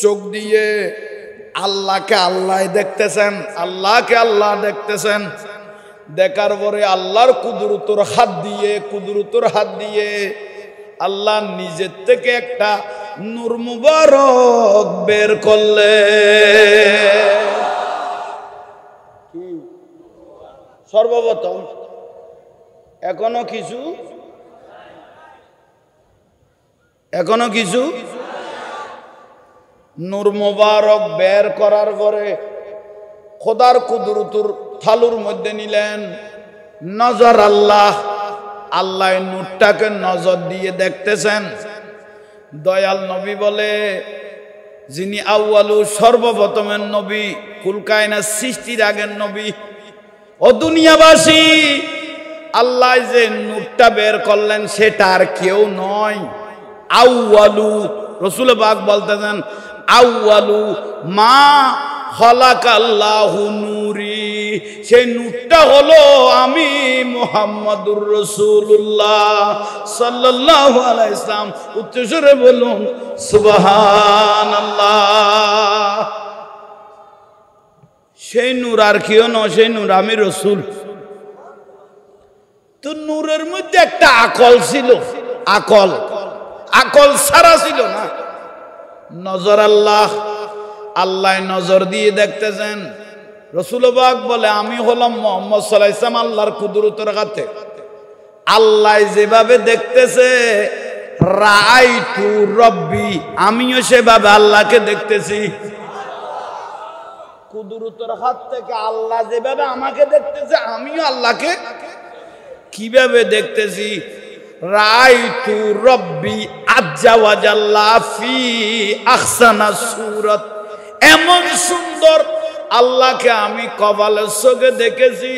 চোখ দিয়ে আল্লাহকে আল্লাহ দেখতেছেন, আল্লাহকে আল্লাহ দেখতেছেন। দেখার পরে আল্লাহর কুদরতের হাত দিয়ে আল্লাহ নিজের থেকে একটা নূর মুবারক বের করলে। সর্বপ্রথম এখনো কিছু নূর মুবারক বের করার পরে খোদার কুদরতুর থালুর মধ্যে নিলেন। নজর আল্লাহ নূরটাকে নজর দিয়ে দেখতেছেন। দয়াল নবী বলে, যিনি আউয়ালু সর্বপ্রথমের নবী, কুল কায়নাত সৃষ্টির আগের নবী, ও দুনিয়াবাসী, আল্লাহ যে নূরটা বের করলেন সেটা আর কেউ নয়, আউয়ালু। রাসূল পাক বলতেছেন, আউয়ালু মা খালাকাল্লাহু নূরি, সেই নূরটা হলো আমি মুহাম্মাদুর রাসূলুল্লাহ সাল্লাল্লাহু আলাইহি ওয়াসাল্লাম। উচ্চস্বরে বলুন সুবহানাল্লাহ। সেই নূর আর কেউ নয়, সেই নূর আমি রাসূল। তো নূরের মধ্যে একটা আকল ছিল, আকল সারা ছিল না। নজর আল্লাহ নজর দিয়ে দেখতেছেন। রাসূল পাক বলে, আমি হলাম মুহাম্মদ সাল্লাল্লাহু আলাইহি ওয়াসাল্লাম আল্লাহর কুদরতের হাতে। আল্লাহ যেভাবে দেখতেছে, রাআইতু রব্বি, আমিও সেভাবে আল্লাহকে দেখতেছি। কুদরতের হাত থেকে আল্লাহ যেভাবে আমাকে দেখতেছে, আমিও আল্লাহকে কিভাবে দেখতেছি। রাআইতু রব্বি আজ্জা ওয়া জাল্লা ফি আহসানা সূরাত, এমন সুন্দর আল্লাহকে আমি কপালের চোখে দেখেছি।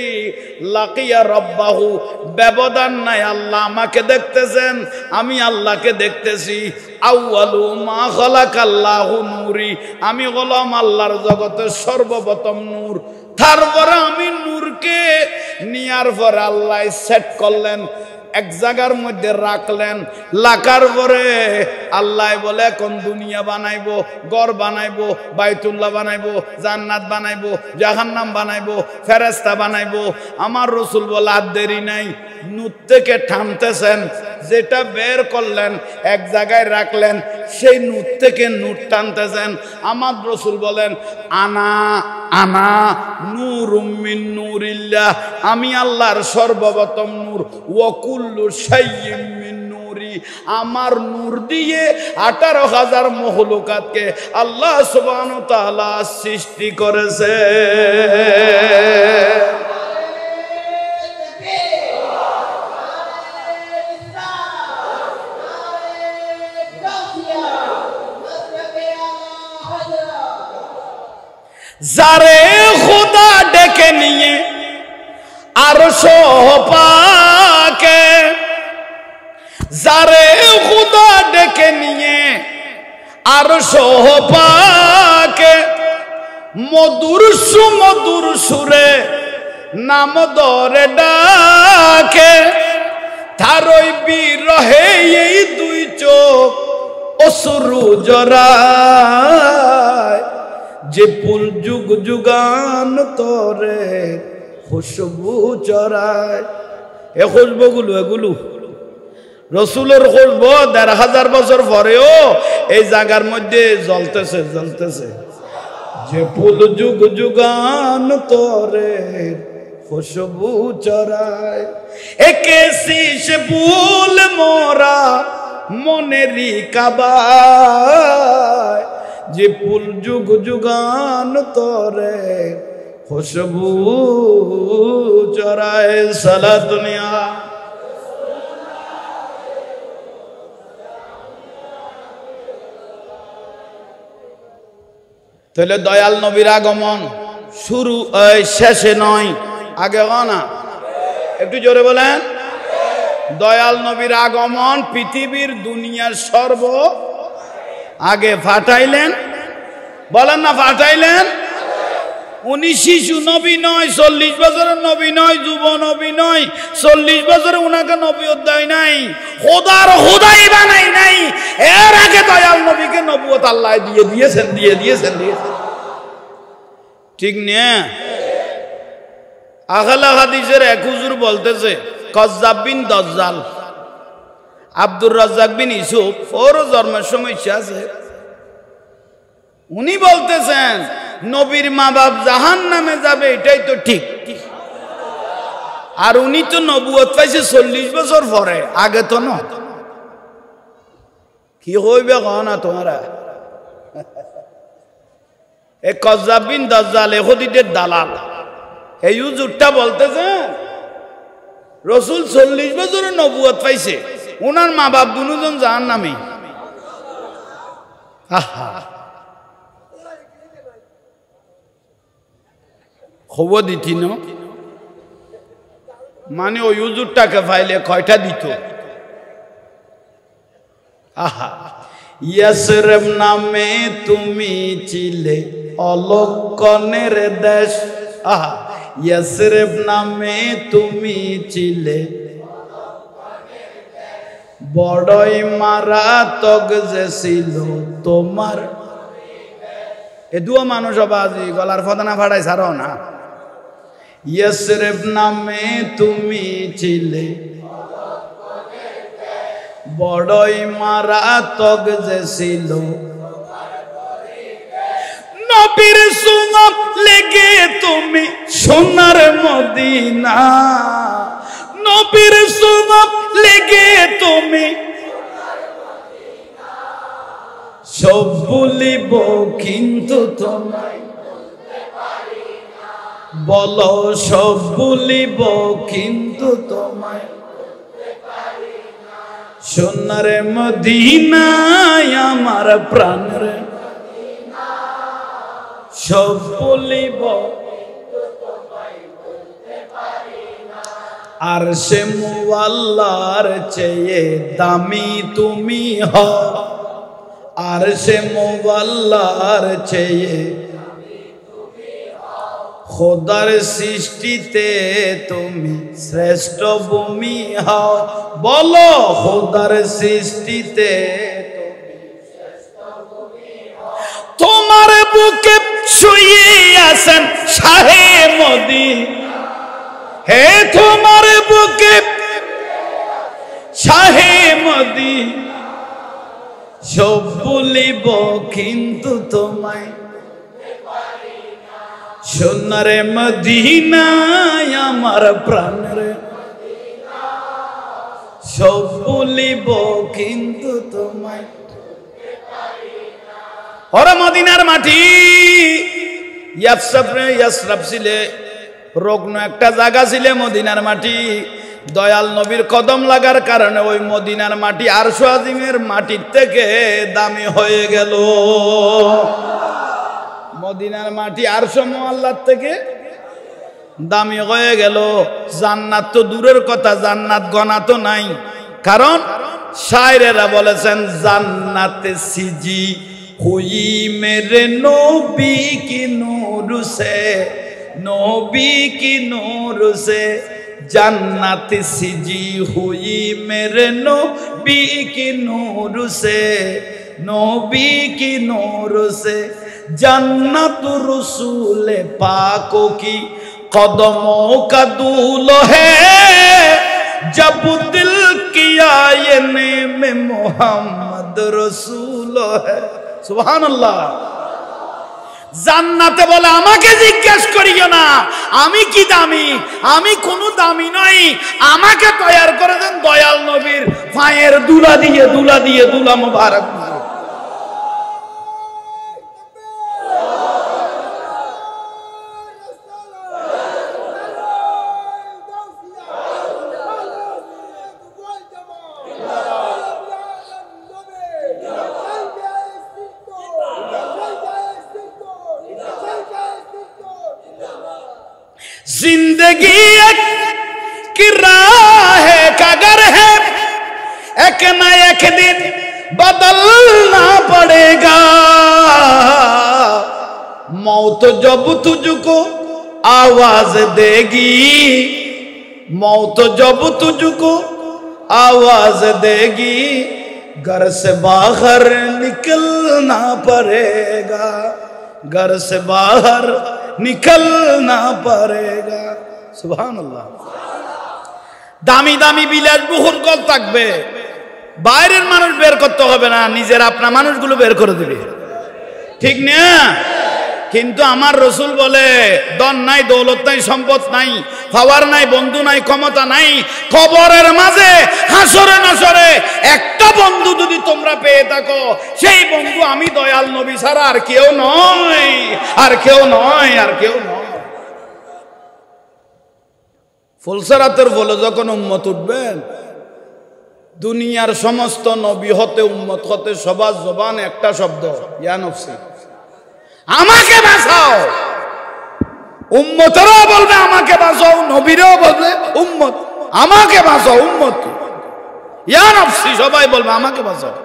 লাকিয়া রব্বাহু, ব্যবধান নাই, আল্লাহ আমাকে দেখতেছেন, আমি আল্লাহকে দেখতেছি। আউয়ালু মা খালাকাল্লাহু নূরি, আমি হলাম আল্লাহর জগতের সর্বপ্রথম নূর। তারপরে আমি নূরকে নেয়ার পরে আল্লাহ সেট করলেন, এক জায়গার মধ্যে রাখলেন। রাখার পরে আল্লাহ বলে, এখন দুনিয়া বানাইবো, ঘর বানাইবো, বাইতুল্লাহ বানাইবো, জান্নাত বানাইবো, জাহান্নাম বানাইবো, ফেরেশতা বানাইবো। আমার রাসূল বলে, আর দেরি নাই, নূর থেকে টানতেছেন, যেটা বের করলেন এক জায়গায় রাখলেন, সেই নূর থেকে নূর টানতেছেন। আমার রাসূল বলেন, আনা নূরুম মিন নূরিল্লাহ, আমি আল্লাহর সর্বপ্রথম নূর। ওয়া কুল্লু শাইইন মিন নূরি, আমার নূর দিয়ে 18,000 মখলুকাতকে আল্লাহ সুবহানাহু ওয়া তাআলা সৃষ্টি করেছে। যারে খোদা ডেকে নিয়ে আরশ পাকে, যারে খোদা ডেকে নিয়ে আরশ পাকে, মধুর সুরে নাম ধরে ডাকে। তারই বিরহে এই দুই চোখ অশ্রু জড়ায়, যে ফুল যুগ যুগান তরে খুশবু চড়ায়। এ খুশবুগুলো, এগুলো রসুলের খুশবু ১,৫০০ বছর পরেও এই জায়গার মধ্যে জ্বলতেছে। যে ফুল যুগ যুগান তরে খুশবু চড়ায়, একে শীষ ফুল মোরা মনেরই কাবায়, যে ফুল যুগ যুগান তরে খুশবু চড়ায়। সালা দুনিয়া তাহলে দয়াল নবীর আগমন শুরু শেষে নয়, আগে না, একটু জোরে বলেন। দয়াল নবীর আগমন পৃথিবীর দুনিয়ার আগে ফাটাইলেন, বলেন না ফাটাইলেন। উনি শিশু নবী নয়, 40 বছরের নবী নয়, যুব নবী নয়, 40 বছরে উনাকে নবুয়ত দেয় নাই, খোদার খোদাই বানাই নাই। এর আগে দয়াল নবীকে নবুয়ত আল্লাহ দিয়ে দিয়েছেন। ঠিক না? আহলে হাদিসের এক হুজুর বলতেছে কজ্জাব বিন দাজ্জাল আব্দুর রাজ্জাক বিন ইউসুফ, ওর জন্মের সমস্যা আছে। উনি বলতেছেন নবীর মা বাপ জাহান্নামে যাবে, এটাই তো ঠিক। আর উনি তো নবুয়ত পাইছে 40 বছর পরে, আগে তো না। কি হইবে কও না তোমরা? এই কজ্জাব বিন দাজ্জাল ইহুদিদের দালাল, এই হুজুরটা বলতেছেন রাসূল 40 বছরে নবুয়ত পাইছে, ওনার মা বাপ দুজন জাহান্নামে। খবর দিতি না মানে ওই হুজুরটাকে পাইলে কয়টা দিত? আহা, ইয়াসরিব নামে তুমি ছিলে অলক্ষণের দেশ। আহা, ইয়াসরিব নামে তুমি ছিলে বড়ই মারাত্মক যে ছিল তোমার। এ দুয়া মানুষ বাজি গলার ফদানা ফাড়াই ছাড়ো না। ইয়াসরিব নামে তুমি ছিলে বড়ই মারাত্মক যে ছিল, নবীর সুন্নাত লেগে তুমি সোনার মদিনা, নবীর সুন্নাত লেগে তুমি সব ভুলিব কিন্তু তোমায় বলো, সব ভুলিব কিন্তু তোমায় সোনার মদিনায় আমার প্রাণের সব ভুলিব। আর সে মুআল্লার চেয়ে দামি তুমি হও, আর সে মুআল্লার চেয়ে খোদার সৃষ্টিতে তুমি শ্রেষ্ঠ ভূমি হও। বলো খোদার সৃষ্টিতে তোমার বুকে শুয়ে আছেন শাহে মদিনা, হে তোমার বুকে শাহে মদিনা সব ভুলিব কিন্তু তোমায় সোনার মদিনায় আমার প্রাণের সব ভুলিব কিন্তু তোমায়। ওরে মদিনার মাটি ইয়াসরাব ছিলে রগ্ন একটা জায়গা ছিলে মদিনার মাটি। দয়াল নবীর কদম লাগার কারণে ওই মদিনার মাটি আরশ আজিমের মাটির থেকে দামি হয়ে গেল। মদিনার মাটি আরশ মুআল্লার থেকে দামি হয়ে গেল। জান্নাত তো দূরের কথা, জান্নাত গনা তো নাই। কারণ শায়রেরা বলেছেন জান্নাতে সিজি হুই মেরে নবী কি নূর সে, নবী কি নূর সে जन्नत सिजी हुई मेरे नबी की नूर से, नबी की नूर से जन्नत रसूल पाकों की कदमों का दूल है, जब दिल किया ये नेम मोहम्मद रसूल है। सुभान अल्लाह। জান্নাতে বলে আমাকে জিজ্ঞেস করিও না আমি কি দামি, আমি কোনো দামি নই, আমাকে তৈয়ার করেছেন দয়াল নবীর পায়ের দুলা দিয়ে দুলা দিয়ে দুলা মুবারক। जिंदगी एक किराए का घर है, एक न एक दिन बदलना पड़ेगा। मौत जब तुझको आवाज देगी, मौत जब तुझको आवाज देगी, घर से बाहर निकलना पड़ेगा, घर से बाहर निकलना पड़ेगा। सुभान अल्लाह। दामी दामी বিলাসবহুল গল থাকবে, বাইরের মানুষ বের করতে হবে না, নিজের আপনা মানুষগুলো বের করে দিবে, ঠিক না? কিন্তু আমার রসুল বলে ধন নাই, দৌলত নাই, সম্পদ নাই, পাওয়ার নাই, বন্ধু নাই, ক্ষমতা নাই, কবরের মাঝে হাসরে নাসরে একটা বন্ধু যদি তোমরা পেয়ে থাকো, সেই বন্ধু আমি দয়াল নবী ছাড়া আর কেউ নয়, আর কেউ নয়, আর কেউ নয়। ফুলসরাতের বলে যখন উম্মত উঠবেন, দুনিয়ার সমস্ত নবী হতে উম্মত হতে সবার জবান একটা শব্দ, ইয়া নফসি, আমাকে বাঁচাও। উম্মতেরও বলবে আমাকে বাঁচাও, নবীরও বলবে উম্মত আমাকে বাঁচাও, উম্মত ইয়া নফসি, সবাই বলবে আমাকে বাঁচাও।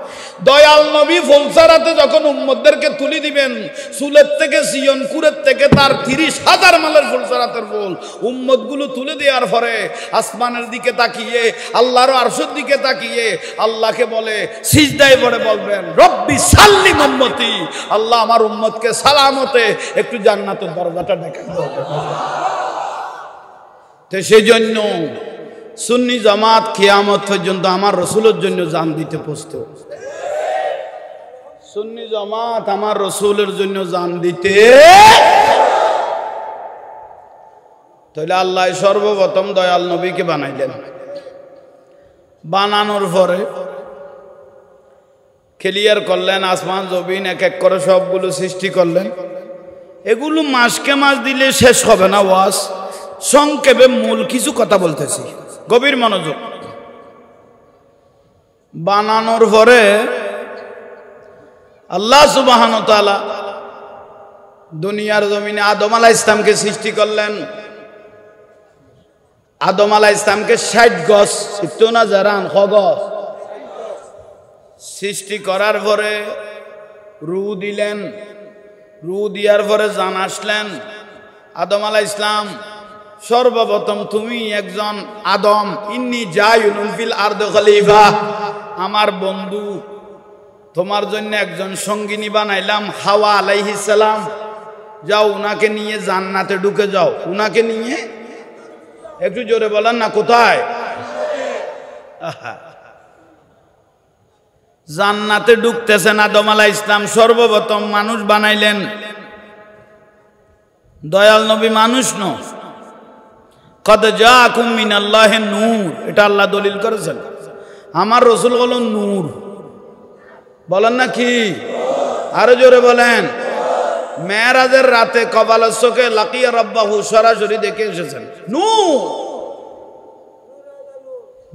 দয়াল নবী ফুলসরাতে যখন উম্মতদেরকে তুলে দিবেন, সুলের থেকে সিয়নকুরের থেকে তার 30,000 মাইলের ফুলসরাতের ফুল উম্মতগুলো তুলে দেওয়ার পরে আসমানের দিকে তাকিয়ে, আল্লাহর আরশের দিকে তাকিয়ে আল্লাহকে বলে সিজদায় পড়ে বলবেন, রব্বি সাল্লিম উম্মতি, আল্লাহ আমার উম্মতকে সালামতে একটু জান্নাতের দরজাটা দেখাই দাও। তো সেই জন্য সুন্নি জামাত কিয়ামত পর্যন্ত আমার রসুলের জন্য জান দিতে প্রস্তুত। সুন্নি জামাত আমার রসুলের জন্য জান দিতে, তাহলে আল্লাহ সর্বপ্রথম দয়াল নবীকে বানাইলেন, বানানোর পরে ক্লিয়ার করলেন, আসমান জমিন এক এক করে সবগুলো সৃষ্টি করলেন। এগুলো মাসকে মাস দিলে শেষ হবে না ওয়াজ, সংক্ষেপে মূল কিছু কথা বলতেছি, গভীর মনোযোগ। বানানোর পরে আল্লাহ সুবহানাহু ওয়া তাআলা দুনিয়ার জমিনে আদম আলাইহিস সালামকে সৃষ্টি করলেন। আদম আলাইহিস সালামকে 60 গজ, 50 গজ সৃষ্টি করার পরে রূহ দিলেন, রূহ দেওয়ার পরে জান আসলেন। আদম আলাইহিস সালাম সর্বপ্রথম তুমি একজন আদম, ইন্নী জাইলুন ফিল আরদি খলিফা, আমার বন্ধু, তোমার জন্য একজন সঙ্গিনী বানাইলাম হাওয়া আলাইহিস সালাম, যাও উনাকে নিয়ে জান্নাতে ঢুকে যাও। উনাকে নিয়ে একটু জোরে বলেন না, কোথায়? জান্নাতে ঢুকতেছেন আদম আলাইহিস সালাম, সর্বপ্রথম মানুষ বানাইলেন। দয়াল নবী মানুষ নয়, কদ জাআকুম মিনাল্লাহি নূর, এটা আল্লাহ দলিল করেছেন। আমার রসুল হলো নূর, বলেন না কি? আরো জোরে বলেন। মেরাজের রাতে কবালের চোখে লাকিয়া রাব্বাহু সরাসরি দেখে এসেছেন, নূর।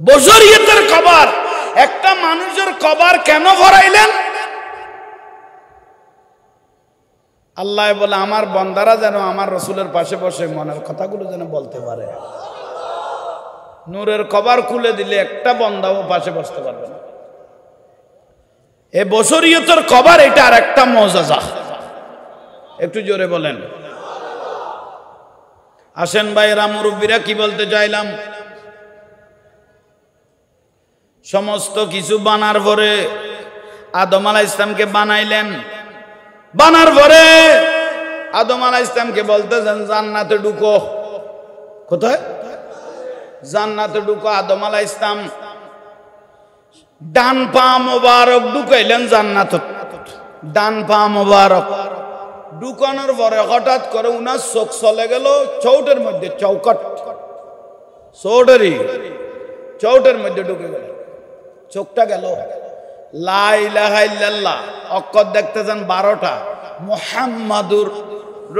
বশরিয়তের কবর, একটা মানুষের কবর কেন ভরাইলেন? আল্লাহ বলে আমার বান্দারা যেন আমার রসুলের পাশে বসে মনের কথাগুলো যেন বলতে পারে। নূরের কবর খুলে দিলে একটা বান্দাও পাশে বসতে পারবে না। এ বশরিয়তের কবর, এটা আর একটা মুআজিজা। একটু জোরে বলেন। আসেন ভাইরা মুরব্বীরা, কি বলতে চাইলাম, সমস্ত কিছু বানার পরে আদম আলাইহিস সালামকে বানাইলেন। বানার পরে আদম আলাইহিস সালামকে বলতেছেন জান্নাতে ঢুকো। কোথায়? জান্নাতে ঢুকো। আদম আলাইহিস সালাম ডান পা মোবারক ঢুকাইলেন জান্নাতে, ডান পা মোবারক ঢুকানোর পরে হঠাৎ করে উনার চোখ চলে গেল চৌটের মধ্যে, চৌকট চৌটের মধ্যে ঢুকে গেল, চোখটা গেল। লা ইলাহা ইল্লাল্লাহ অক্ষর দেখতেছেন 12টা, মুহাম্মাদুর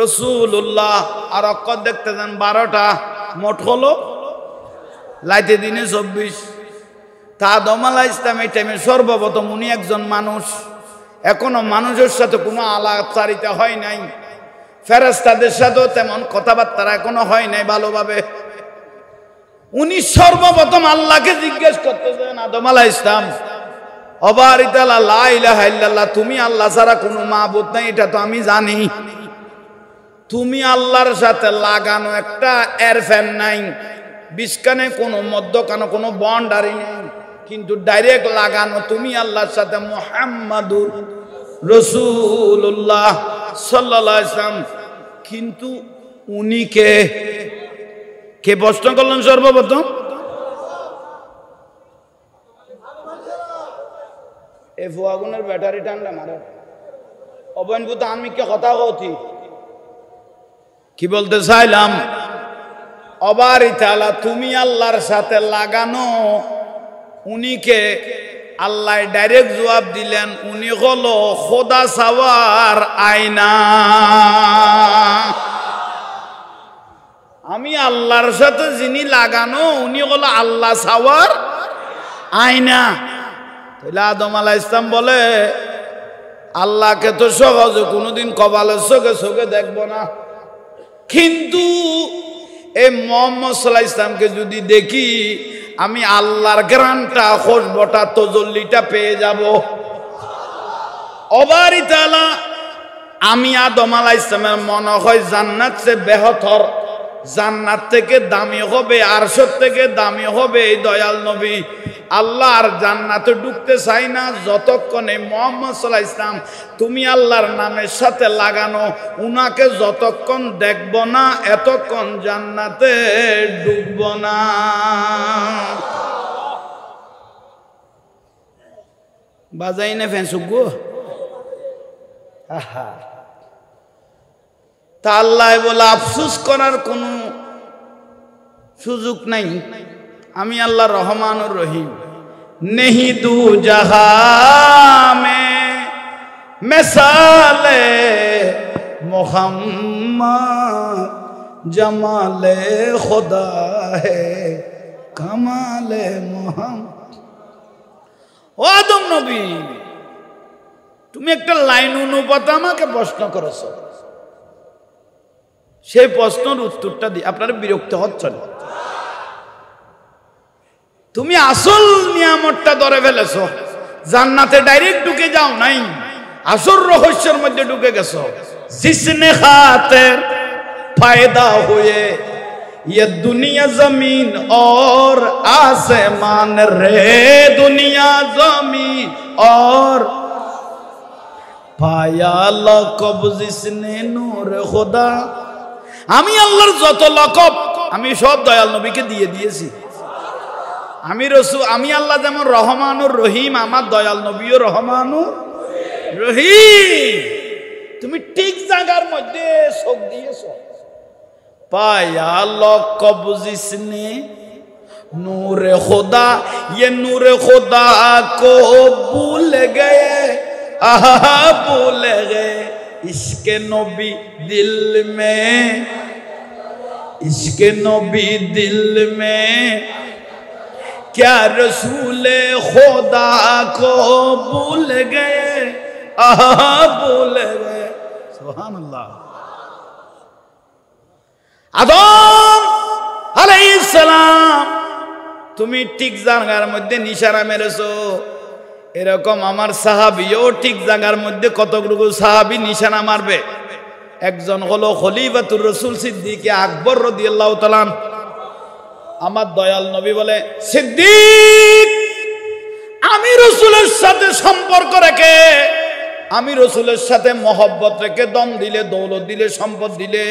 রাসূলুল্লাহ আর অক্ষর দেখতেছেন 12টা, মোট হলো লাইতে দিনে 24। তা আদম আলাইহিস সালাম এই টাইমে সর্বপ্রথম, উনি একজন মানুষ, এখনো মানুষের সাথে কোনো আলাপচারিতা হয় নাই, ফেরেশতাদের সাথেও তেমন কথাবার্তা এখনো হয় নাই ভালোভাবে। উনি সর্বপ্রথম আল্লাহকে জিজ্ঞেস করতেছেন, আদম আলাইহিস সালাম, অবারিতালা লা ইলাহা ইল্লাল্লাহ, তুমি আল্লাহ ছাড়া কোনো মাবুদ নাই, এটা তো আমি জানি। তুমি আল্লাহর সাথে লাগানো একটা এয়ারফ্যান নাই, বিস্কানে কোনো মধ্যখানে কোনো বাউন্ডারি নেই, কিন্তু ডাইরেক্ট লাগানো তুমি আল্লাহর সাথে মুহাম্মাদুর রাসূলুল্লাহ সাল্লাল্লাহু আলাইহি ওয়াসাল্লাম। কিন্তু উনি কে প্রশ্ন করলেন সর্বপ্রথম? এ ফুয়াগুনের ব্যাটারি টানলে মারে অবৈনভূত আমি কে কথা কথি কি বলতে চাইলাম, অবারি তাআলা তুমি আল্লাহর সাথে লাগানো উনিকে আল্লাহ ডাইরেক্ট জবাব দিলেন, উনি হলো খোদা সাওয়ার আয়না। আমি আল্লাহর সাথে যিনি লাগানো উনি হলো আল্লাহ সাওয়ার আয়না। তাহলে আদম আলাইহিস সালাম বলে আল্লাহকে তো সহজে কোনোদিন কপালের চোখে চোখে দেখব না, কিন্তু এই মুহাম্মদ সাল্লাল্লাহু আলাইহি ওয়াসাল্লামকে যদি দেখি আমি আল্লাহর গ্রানটা খুশবুটা তজল্লিটা পেয়ে যাব। অবারি তাআলা আমি আদম আলাইহিস সালামের মনে হয় জান্নাত সে বেহতর, জান্নাত থেকে দামি হবে, আরশের থেকে দামি হবে এই দয়াল নবী। আল্লাহ আর জান্নাতে ঢুকতে চাই না যতক্ষণে মুহাম্মদ সাল্লাল্লাহু আলাইহি ওয়াসাল্লাম তুমি আল্লাহর নামের সাথে লাগানো উনাকে যতক্ষণ দেখব না এতক্ষণ জান্নাতে ঢুকব না। বাজাই না ফেঁসুক গো। তা আল্লাহ বলে আফসোস করার কোনো সুযোগ নাই, আমি আল্লাহ রহমানুর রহিম। নেহি দু জাহা মে মিসালে মুহাম্মদ, জামালে খুদা হে কামালে মুহাম্মদ। ও আদম নবী, তুমি একটা লাইন অনুপাতে আমাকে প্রশ্ন করেছো, সেই প্রশ্নের উত্তরটা দিয়ে আপনারা বিরক্ত হচ্ছেন। তুমি আসল নিয়ামতটা ধরে ফেলেছো, জান্নাতে ডাইরেক্ট ঢুকে যাও নাই, আসল রহস্যের মধ্যে ঢুকে গেছো। জিসনে খাতের ফায়দা হুয়ে ये दुनिया जमीन और आसमान रे, दुनिया जमीन और पाया लकब जिसने नूर खुदा। আমি আল্লাহর যত লকব আমি সব দয়াল নবীকে দিয়ে দিয়েছি। আমি আল্লাহ যেমন রহমানুর রহিম, আমার দয়াল নবীও রহমানুর রহিম। তুমি ঠিক জায়গার মধ্যে চোখ দিয়েছো। पाया लकब जिसने नूर खुदा, ये नूर खुदा को भूल गए, आहा भूल गए। इश्क नबी दिल में, इश्क नबी दिल में, क्या रसूल खुदा को भूल गए, आहा भूल गए। सुभान अल्लाह। আদম আলাইহিস সালাম তুমি ঠিক জায়গার মধ্যে নিশানা মেরেছো, এরকম আমার সাহাবীও ঠিক জায়গার মধ্যে কতগুলো সাহাবী নিশানা মারবে। একজন হলো খলিফাতুর রাসূল সিদ্দিক আকবর রাদিয়াল্লাহু তাআলা। আমার দয়াল নবী বলে, সিদ্দিক আমি রাসূলের সাথে সম্পর্ক রেখে, আমি রাসূলের সাথে মহব্বত রেখে দম দিলে, দৌলত দিলে, সম্পদ দিলে,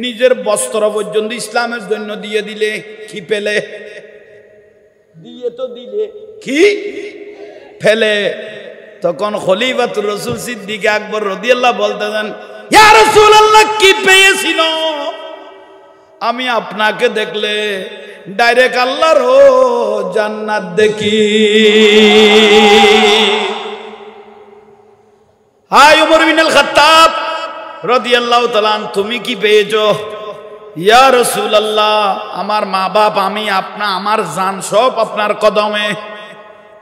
নিজের বস্ত্র পর্যন্ত ইসলামের জন্য দিয়ে দিলে, কি পেলে? দিয়ে তো দিলে, কি ফেলে? তখন খলিফাতুর রাসূল সিদ্দিক আকবর রাদিয়াল্লাহু বলতেন, ইয়া রাসূলুল্লাহ কি পেয়েছিল? আমি আপনাকে দেখলে ডাইরেক্ট আল্লাহর জান্নাত দেখি। হাই উমর বিন আল খাত্তাব রাদিয়াল্লাহু তাআলা, তুমি কি পেয়েছো? ইয়া রাসূলুল্লাহ আমার মা বাপ, আমি আমার জান সব আপনার কদমে।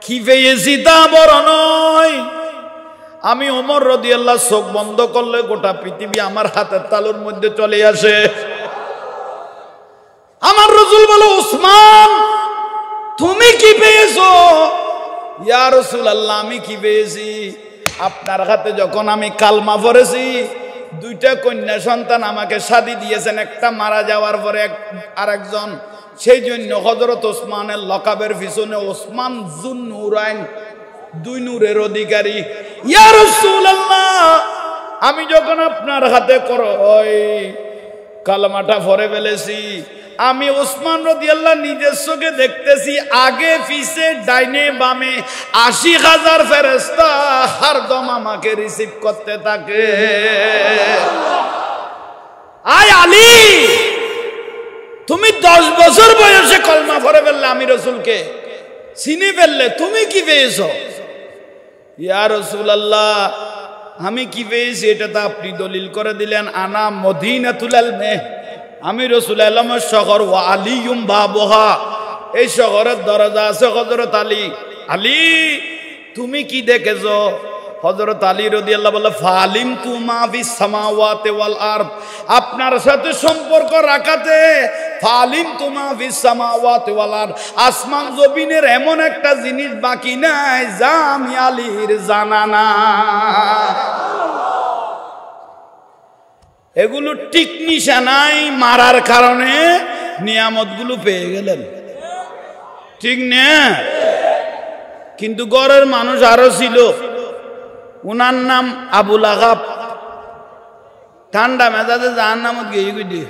কি পেয়েছি তা বড় নয়। আমি ওমর রাদিয়াল্লাহু চোখ বন্ধ করলে গোটা পৃথিবী আমার হাতের তালুর মধ্যে চলে আসে। আমার রাসূল বলে, উসমান তুমি কি পেয়েছো? ইয়া রাসূলুল্লাহ আমি কি পেয়েছি? আপনার হাতে যখন আমি কালমা পড়েছি, দুইটা কন্যা সন্তান আমাকে শাদী দিয়েছেন, একটা মারা যাওয়ার পরে আরেকজন। সেই জন্য হযরত ওসমানের লকাবের পিছনে ওসমান যুন্নুরাইন, দুই নূরের অধিকারী। ইয়া রাসূলুল্লাহ, আমি যখন আপনার হাতে ওই কালেমাটা পড়ে ফেলেছি, আমি ওসমান রাদিয়াল্লাহু নিজের চোখে দেখতেছি আগে পিছে ডাইনে বামে ৮০,০০০ ফেরেশতা হরদম আমাকে রিসিভ করতে থাকে। আয় আলী, তুমি 10 বছর বয়সে কলমা পড়ে ফেললে, আমি রাসূলকে চিনি ফেললে, তুমি কি পেয়েছো? ইয়া রাসূলুল্লাহ, আমি কি পেয়েছি এটা তো আপনি দলিল করে দিলেন। আনা মদিনাতুল ইলমে, আমি রাসূল আলমের শহর, ওয়া আলিয়ুম বাবুহা, এই শহরের দরজা আছে হযরত আলী। আলী, তুমি কি দেখেছো? হযরত আলী রাদিয়াল্লাহু বলে, ফালিমতু মা ফিস সামাওয়াতি ওয়াল আরদ, আপনার সাথে সম্পর্ক রাখাতে ফালিমতু মা ফিস সামাওয়াতি ওয়াল আরদ, আসমান জমিনের এমন একটা জিনিস বাকি নাই যা আমি আলীর জানা না। এগুলো ঠিক নিশানাই মারার কারণে নিয়ামতগুলো পেয়ে গেলেন, ঠিক না? কিন্তু ঘরের মানুষ আরো ছিল, উনার নাম আবুল আহাব। ঠান্ডা মেজাজে জাহান্নামত গিয়ে গিয়ে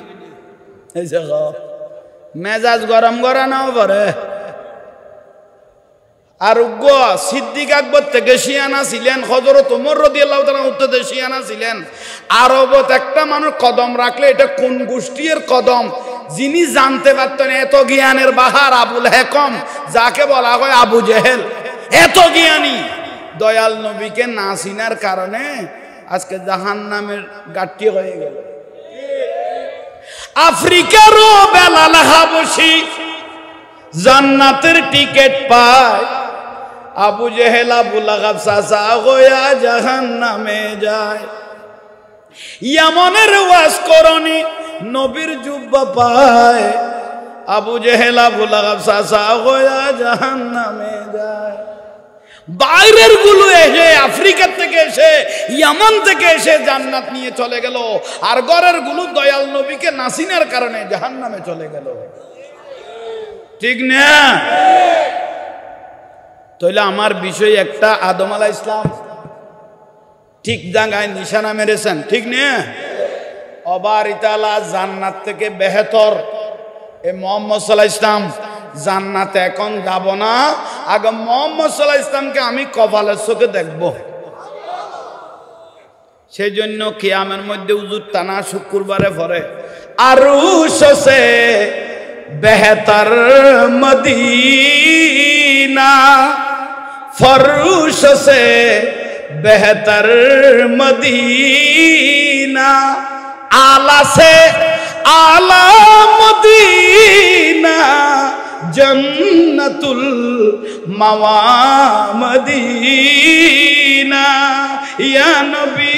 মেজাজ গরম করানো পরে। আর সিদ্দিক আকবর থেকে শিয়ানা ছিলেন, হযরত ওমর রাদিয়াল্লাহু তাআলা উত্তর শিয়ানা ছিলেন। আরবত একটা মানুষ কদম রাখলে এটা কোন গোষ্ঠীর কদম যিনি জানতে পারতেন। এত জ্ঞানের বাহার আবুল হেকম, যাকে বলা হয় আবু জেহেল, এত জ্ঞানী। দয়াল নবীকে না চিনার কারণে আজকে জাহান্নামের গাট্টি হয়ে গেল। আফ্রিকারও বেলাল হাবশী জান্নাতের টিকিট পায়, আবু জেহেল আবু লাহাব চাচা হইয়া জাহান্নামে যায়। ইয়ামনের ওয়াজ করনি নবীর জুব্বা পায়, আবু জেহেল আবু লাহাব চাচা হইয়া জাহান্নামে যায়। বাইরের গুলো এসে, আফ্রিকা থেকে এসে, ইয়ামান থেকে এসে জান্নাত নিয়ে চলে গেল, আর ঘরের গুলো দয়াল নবীকে নাসিনার কারণে জাহান্নামে চলে গেল, ঠিক না? তাহলে আমার বিষয় একটা, আদম আলাইহিস সালাম ঠিক জায়গায় নিশানা মেরেছেন, ঠিক না? অবারিতালা জান্নাত থেকে বেহতর এ মুহাম্মদ সাল্লাল্লাহু আলাইহি ওয়াসাল্লাম। জান্নাতে এখন যাব না, আগে মুহাম্মদ সাল্লাল্লাহু আলাইহি ওয়াসাল্লামকে আমি কপালের চোখে দেখব। সেই জন্য কিয়ামের মধ্যে উজুর টানা শুক্রবারে পড়ে, আরুশ সে বেহতর মদিনা, फरुश से बेहतर मदीना, आला से आला मदीना, जन्नतुल मवा मदीना, या नबी।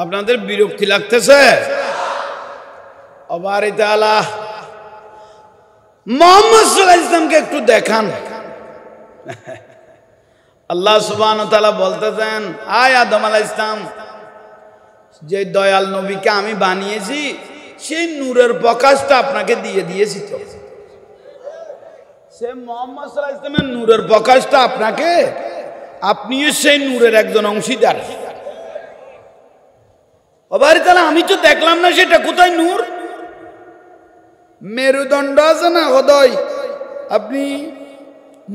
আপনাদের বিরক্তি লাগতেছে? অবারিতালা মুহাম্মদ সাল্লাল্লাহু আলাইহি ওয়াসাল্লামকে একটু দেখান। আল্লাহ সুবহানাহু ওয়া তাআলা বলতেছেন, আয় আদম আলাইহিস সালাম, যে দয়াল নবীকে আমি বানিয়েছি সেই নূরের প্রকাশটা আপনাকে দিয়ে দিয়েছি। তো সে মুহাম্মদ সাল্লাল্লাহু আলাইহি ওয়াসাল্লামের নূরের প্রকাশটা আপনাকে, আপনিও সেই নূরের একজন অংশীদার। অবারিতালা আমি তো দেখলাম না সেটা কোথায় নূর? মেরুদণ্ড আছে না হৃদয়, আপনি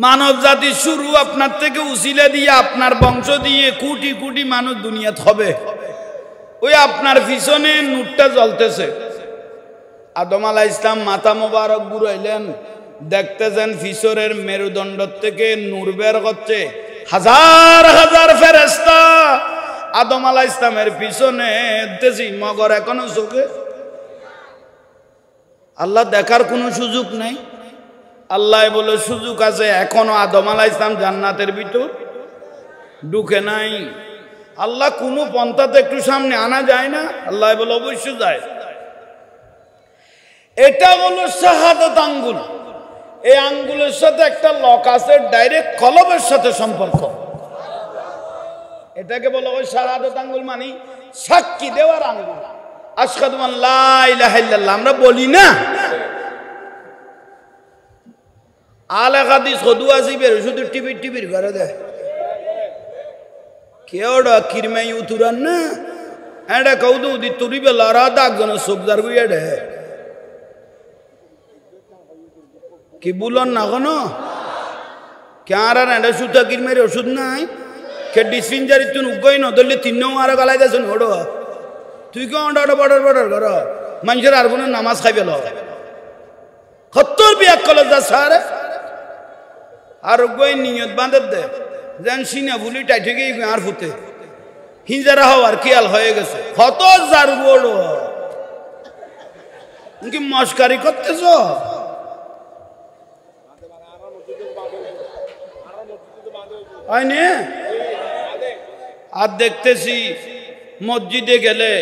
মানব জাতি শুরু আপনার থেকে উসিলা দিয়ে, আপনার বংশ দিয়ে কোটি কোটি মানুষ দুনিয়াতে হবে, ওই আপনার পিছনে নূরটা জ্বলতেছে। আদম আলাইহিস সালাম মাথা মোবারক ঘুরাইলেন, দেখতেছেন ফিসরের মেরুদণ্ড থেকে নূর বের করছে, হাজার হাজার ফেরেশতা আদম আলাইহিস সালামের পিছনে তেজি মগর এখনো চোখে। আল্লাহ দেখার কোনো সুযোগ নাই? আল্লাহ বলে সুযোগ আছে, এখনো আদম আলাইহিস সালাম জান্নাতের ভিতর। ঢুকে নাই। আল্লাহ কোনো পন্থাতে একটু সামনে আনা যায় না? আল্লাহ বলে অবশ্যই যায়। এটা হলো শাহাদাত আঙ্গুল। এই আঙ্গুলের সাথে একটা লক আছে, ডাইরেক্ট কলবের সাথে সম্পর্ক। এটাকে বলা হয় শাহাদাত আঙ্গুল, মানে সাক্ষী দেওয়ার আঙ্গুল। আশহাদু আন লা ইলাহা ইল্লাল্লাহ আমরা বলি না। আলে হাদিস হদু আসিবের শুধু টিপির করে দেয় কেউডা কিরমাই উতুরান না এটা কৌদু দি তুরিবে লড়া দাগজনের সবজার গুইয়া ডে কি বুলন না কোনো ক্যার আর এটা সুতা কিরমের ওষুধ নাই কে ডিসপেন্সারি তুই উগই ন দলি তিন আর গলাই দেছেন ওড়ো তুই কেউ বর্ডার কর মানুষের আর কোনো নামাজ খাইবে ল 70 বিয়া কলেজ যা সারে আর উগই নিয়ত বাঁধে দে যেন সিনা ভুলি টাইটে গিয়ে আর ফুতে হিজারা হওয়ার খেয়াল হয়ে গেছে কত যার বড় কি মস্কারি করতেছ আর দেখতেছি মসজিদে গেলে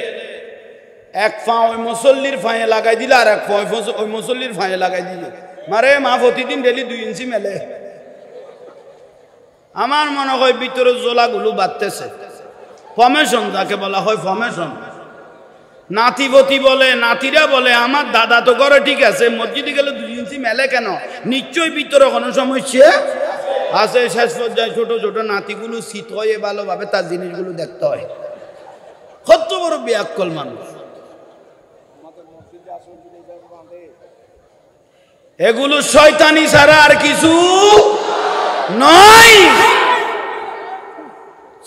এক পা ওই মুসল্লির ফাঁয়ে লাগাই দিলে আর এক পা ওই মুসল্লির ফাঁয়ে লাগাই দিলে মারে মা প্রতিদিন ডেলি 2 ইঞ্চি মেলে আমার মনে হয় ভিতরে জোলাগুলো বাড়তেছে ফর্মেশন যাকে বলা হয় ফর্মেশন নাতিবতী বলে নাতিরা বলে আমার দাদা তো করে ঠিক আছে মসজিদে গেলে 2 ইঞ্চি মেলে কেন নিশ্চয়ই ভিতরে কোনো সমস্যা আছে শেষ পর্যায়ে ছোট ছোট নাতিগুলো শীত হয়ে ভালোভাবে তার জিনিসগুলো দেখতে হয় কত বড় বিয়াক্কল মানুষ এগুলো শয়তানি ছাড়া আর কিছু নয়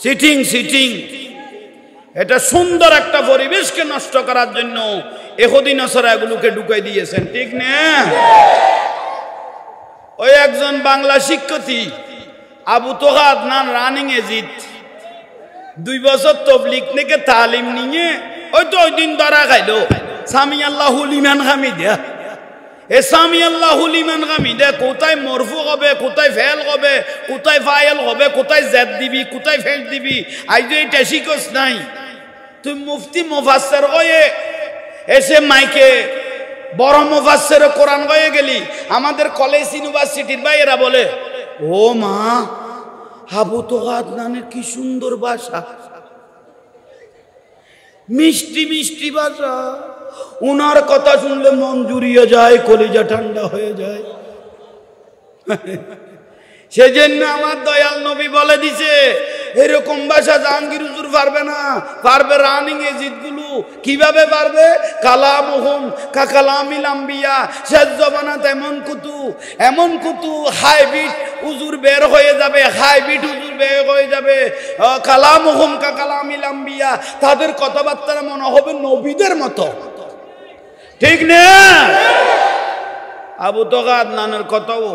সিটিং এটা সুন্দর একটা পরিবেশকে নষ্ট করার জন্য এহুদি নাসারা এগুলোকে ঢুকাই দিয়েছেন ঠিক না ওই একজন বাংলা শিক্ষার্থী আবু তোহা আদনান রানিং এজিদ 2 বছর তবলিগ থেকে তালিম নিয়ে ওই তো ওই দিন ধরা খাইলো সামি আল্লাহু লিমান হামিদা এ সামি আল্লাহু লিমান হামিদা কোথায় মরফু হবে কোথায় ফেল হবে কোথায় ফাইল হবে কোথায় জেদ দিবি কোথায় ফেল দিবি আজ এটা শিখোস নাই তুই মুফতি মুফাসসির হয়ে এসে মাইকে বড় মুফাসসির কোরআন হয়ে গেলি আমাদের কলেজ ইউনিভার্সিটির ভাইয়েরা বলে ও মা আবু তোহা আদনানের কি সুন্দর ভাষা মিষ্টি মিষ্টি ভাষা উনার কথা শুনলে মন জুড়িয়ে যায় কলিজা ঠান্ডা হয়ে যায় সেজন্য আমার দয়াল নবী বলে দিছে এরকম ভাষা জাহাঙ্গীর হুজুর পারবে না পারবে রানিং এজিদ গুলো কিভাবে পারবে কালামুহুম কাকালামিল আম্বিয়া শেষ জমানাত এমন কুতু হাইব্রিড হুজুর বের হয়ে যাবে হাইব্রিড হুজুর বের হয়ে যাবে কালামুহুম কাকালামিল আম্বিয়া তাদের কথাবার্তা মনে হবে নবীদের মতো ঠিক না আবু তোহা আদনানের কথাও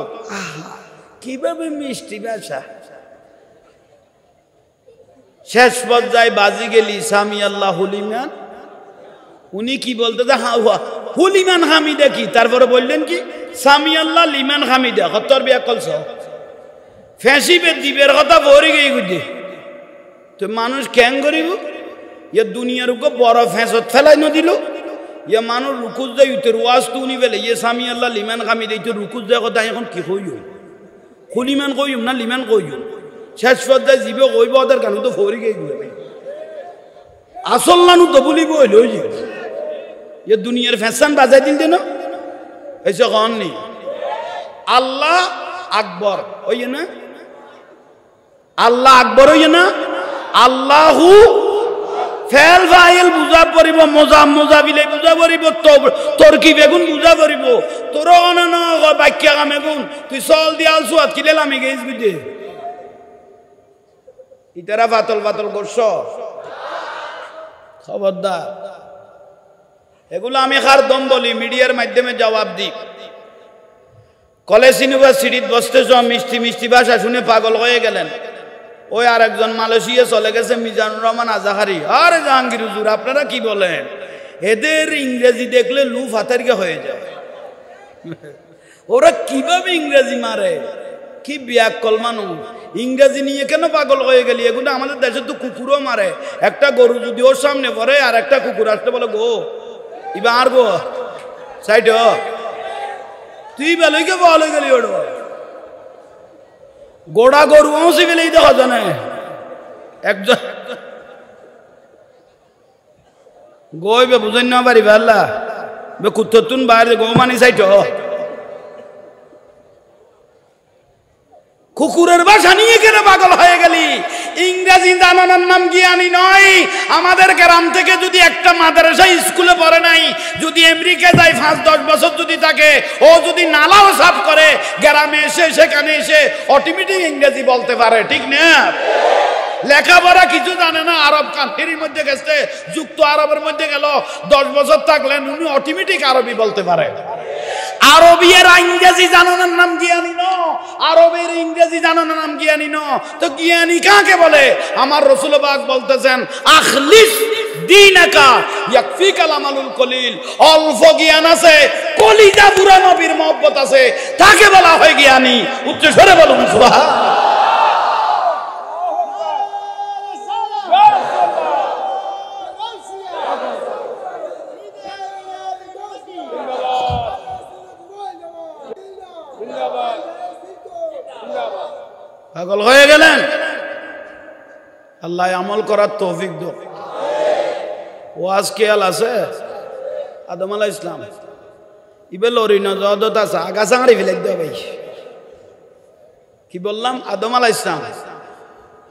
কিভাবে মিষ্টি ভাষা শেষ পর্যায়ে বাজি গেলি সামি আল্লাহ হুলিমান উনি কি বলতে হুলিমান হামিদা কি তারপরে বললেন কি সামি আল্লাহ লিমান হামিদা হত্তর বিয়া কলস ফেঁসিবে দ্বীপের কথা ভরে গিয়ে গুজে তো মানুষ ক্যাং করিব ইয়ে দুনিয়ার উপর বড় ফেঁসত ফেলাই নদিল ইয়ে মানুষ রুকুজ দেয় উঠে ওয়াজ তো উনি বেলে ইয়ে সামি আল্লাহ লিমান হামিদা ইতো রুকুজ দেয় কথা এখন কি হইও খুলিমান কইম না লিমান কইম শেষ পর্যায়ে জীবে কইব ওদের কেন তো ফরি গিয়ে আসল নানু তো বলিব লই যে দুনিয়ার ফ্যাশন বাজাই দিন যেন এসে কন নি আল্লাহ আকবর ওই না আল্লাহ আকবর ওই না আল্লাহু ফেল ফাইল বুঝা পড়িব মোজা বিলে বুঝা পড়িব তোর কি বেগুন বুঝা পড়িব তোর অনন বাক্য কামেগুন তুই চল দিয়াল সুয়াত কিলে লামি গেছ বুঝে ইতারা পাতল করছ খবরদার এগুলো আমি খার দম বলি মিডিয়ার মাধ্যমে জবাব দিই কলেজ ইউনিভার্সিটিতে বসতেছ মিষ্টি ভাষা শুনে পাগল হয়ে গেলেন ওই আর একজন মালয়েশিয়া চলে গেছে মিজানুর রহমান আজাহারি আরে জাহাঙ্গীর হুজুর আপনারা কি বলেন এদের ইংরেজি দেখলে লু ফাতেরকে হয়ে যায় ওরা কিভাবে ইংরেজি মারে কি বিয়াক্কল মানুষ ইংরেজি নিয়ে কেন পাগল হয়ে গেলি এগুলো আমাদের দেশে তো কুকুরও মারে একটা গরু যদি ওর সামনে পড়ে আর একটা কুকুর আসতে বলে গো ইবা আর গো সাইড তুই বেলইকে বলে গেলি ওর গোড়া গরু অংশে গেলেই দেখা জানে একজন গইবে বুঝেন না পারি ভাল্লা বে কুত্ততুন বাইরে গো মানি সাইড কুকুরের ভাষা নিয়ে কেন পাগল হয়ে গেলি ইংরেজি জানানোর নাম জ্ঞানী নয় আমাদের গ্রাম থেকে যদি একটা মাদ্রাসা স্কুলে পড়ে নাই যদি আমেরিকা যায় 5-10 বছর যদি থাকে ও যদি নালাও সাফ করে গ্রামে এসে সেখানে এসে অটোমেটিক ইংরেজি বলতে পারে ঠিক না লেখাপড়া কিছু জানে না আরব কান্ট্রির মধ্যে গেছে যুক্ত আরবের মধ্যে গেল 10 বছর থাকলেন উনি অটোমেটিক আরবি বলতে পারে আরবির ইংরেজি জানানোর নাম জ্ঞানী ন আরবের ইংরেজি জানানোর নাম জ্ঞানী ন তো জ্ঞানী কাকে বলে আমার রাসূল পাক বলতেছেন আখলিস দীনাকা ইয়াকফিকাল আমালুল কলিল অল্প জ্ঞান আছে কলিজা পুরা নবীর মহব্বত আছে তাকে বলা হয় জ্ঞানী উচ্চ স্বরে বলুন সুবহানাল্লাহ পাগল হয়ে গেলেন আল্লাহ আমল করার তৌফিক দাও ওয়াজ খেয়াল আছে আদম আলাইহিস সালাম ইবে লরিনা জদত আছে আগা সাঁড়ি ফেলে দাও ভাই কি বললাম আদম আলাইহিস সালাম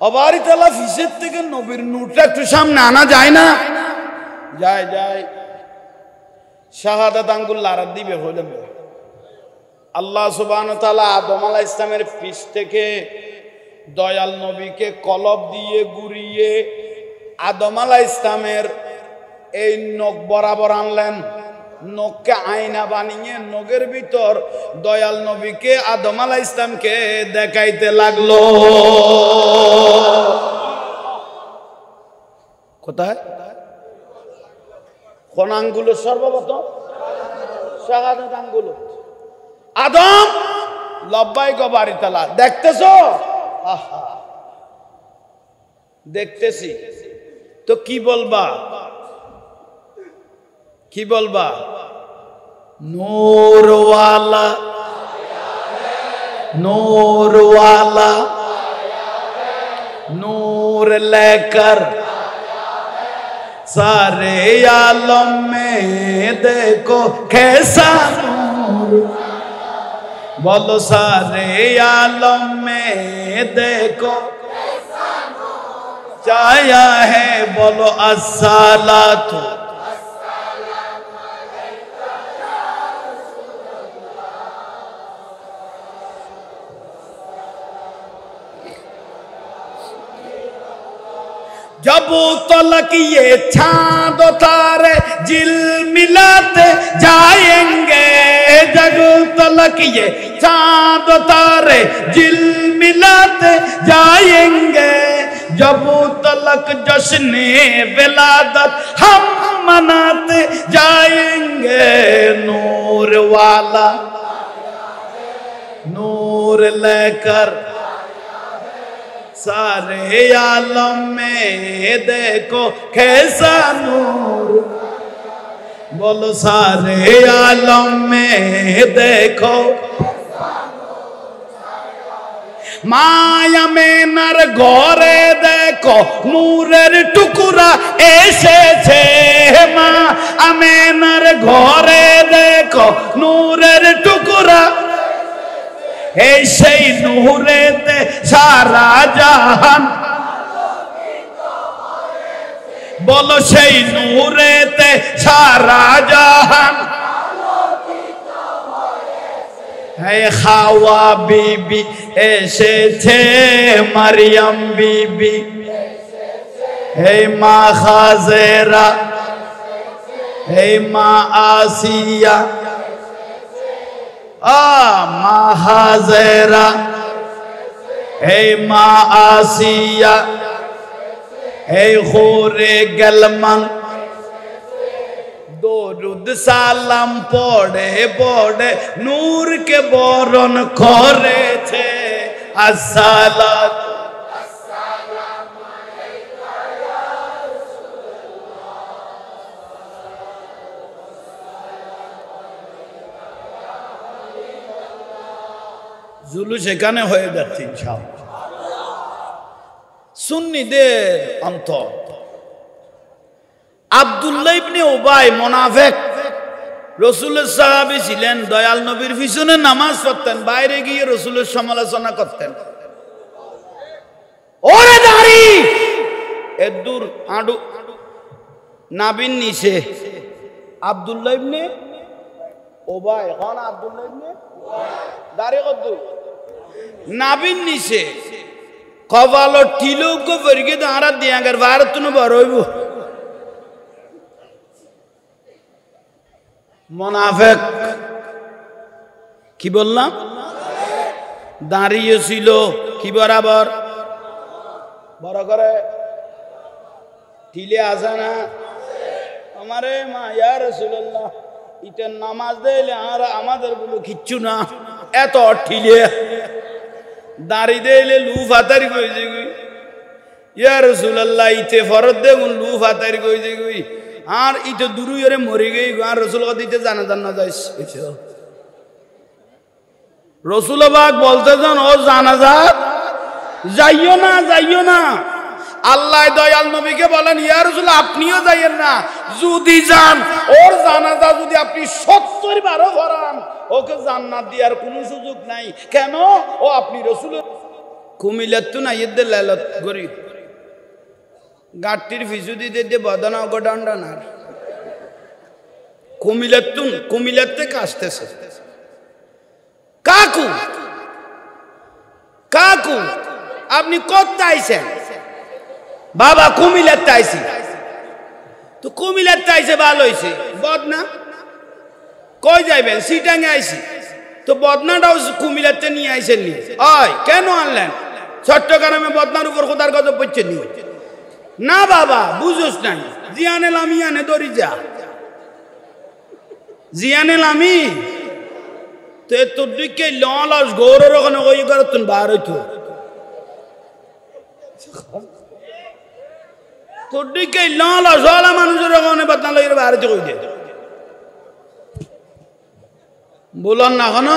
অবারি তাআলা ফিসের থেকে নবীর নূরটা একটু সামনে আনা যায় না যায় যায় শাহাদাত আঙ্গুল লারাত দিবে হইলাম আল্লাহ সুবহানাহু ওয়া তাআলা আদম আলাইহিস সালামের ফিস থেকে দয়াল নবীকে কলব দিয়ে গুড়িয়ে আদম আলাইহিস সালামের এই নখ বরাবর আনলেন নখকে আয়না বানিয়ে নখের ভিতর দয়াল নবীকে আদম আলাইহিস সালামকে দেখাইতে লাগলো কোথায় কোন আঙ্গুলো সর্বপ্রথম শাহাদাত আঙ্গুলো আদম লব্বাইক বারিতালা দেখতেছো আহা দেখতেছি তো কি বলবা কি বলবা নূরওয়ালা नूरवाला नूर लेकर सारे आलम में देखो कैसा नूर, बोलो सारे आलम में देखो छाया है, बोलो अस्सलातु जब तलक ये चांद तारे जिल मिलाते जाएंगे, जब तलक ये चांद तारे जिल मिलाते जाएंगे, जब तलक जश्ने विलादत हम मनाते जाएंगे। नूर वाला नूर लेकर सारे आलम में देखो कैसा नूर, बोलो सारे आलम में देखो माया में नर घरे देखो नूरेर टुकुरा ऐसे छे, माया में नर घरे देखो नूरेर टुकुरा এই সেই নূরেতে সারা জাহান, বলো সেই নূরেতে সারা জাহান। হে হাওয়া বিবি এসেছে, মারিয়াম বিবি, হে মা খাজেরা, হে মা আসিয়া, মা হাজেরা, হে মা আসিয়া, হে খোরে গলমান, দরুদ সালাম পড়ে পড়ে নূরকে বরণ করেছে। আসসালাত জুলুস এখানে হয়ে যাচ্ছে ইনশাআল্লাহ। সুন্নিদের অন্তর আব্দুল্লাহ ইবনে উবাই মুনাফিক, রাসূলের সাহাবী ছিলেন, দয়াল নবীর পিছনে নামাজ পড়তেন, বাইরে গিয়ে রাসূলের সমালোচনা করতেন। ওরে দাড়ি এদুর আডু নাবিন নিচে আব্দুল্লাহ ইবনে উবাই, কোন আব্দুল্লাহ ইবনে দাড়ি কত নাবিন নিচে কপালো টিলুক ফরিকে দাঁড়া দিয়াঙ্গার ভারত নু বড় হইব। মুনাফিক কি বললাম, দাঁড়িয়ে ছিল কি বরাবর বড় করে টিলে আসে না আমারে মা ইয়া রাসূলুল্লাহ ইতে নামাজ দিলে আর আমাদের বলো কিচ্ছু না, এত ঠিলে দাড়ি দিলে লু ফাতারি কইছে গই ইয়া রাসূলুল্লাহ ইতে ফরজ দেগুন লু ফাতারি কইছে গই আর ইতে দুরুইরে মরে গই আর রাসূল কদিতে জানাজান না যাইছ রাসূল পাক বলতে যান ও জানাজা যাইও না যাইও না। আল্লাহ দয়াল নবীকে বলেন ইয়া রাসূল আপনিও যাইয়েন না, যদি যান ওর জানাজা যদি আপনি 70 বারও পড়ান ওকে জান্নাত দেওয়ার কোনো সুযোগ নাই। কেন? ও আপনি রাসূলের কুমিল্লাত তো না ইদ্দে লালত গরি গাট্টির ফিজু দিতে দিয়ে বদনা গডান্ডানার কুমিল্লাত থেকে আসতেছে কাকু কাকু আপনি কোথায় আইছেন? বাবা কুমিল্লাত আইছি। তো কুমিল্লাত আইছে ভালো হইছে, বদনা কই যাইবেন? সিটাঙ্গে আইছি। তো বদনাটাও কুমিল্লাতে নিয়ে আইছেন নি? ওই কেন আনলেন? চট্টগ্রামে বদনার উপর খোদার গজব পড়ছে নি? না বাবা বুঝোস নাই, জিয়ানে লামিয়ানে দরি যা জিয়ানে লামি তো তোর দিকে লস গৌরের ওখানে ওই করে তুমি বার হইতো তোর দিকে লস হলা মানুষের ওখানে বদনা লাগিয়ে বার হইতে কই দে বলন না কেন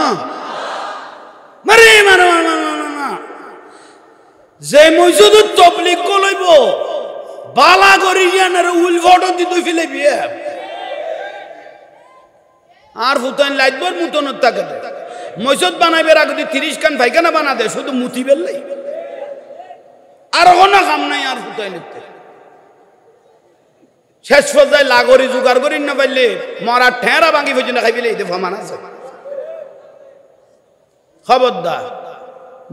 মারে মারে যে মসজিদ তবলিগ কইব বালা করি জানার উল ফটো দিতে ফেলে বিয়ে আর ফুতান লাইটবর মুতনত থাকে মসজিদ বানাইবার আগে 30 খান পায়খানা বানা দে শুধু মুতি বেললাই আর কোনো কাম নাই আর ফুতান শেষ পর্যায়ে লাগরি জোগাড় করি না পাইলে মরা ঠেরা ভাঙি পর্যন্ত খাইলে এই ফমান আছে। খবরদার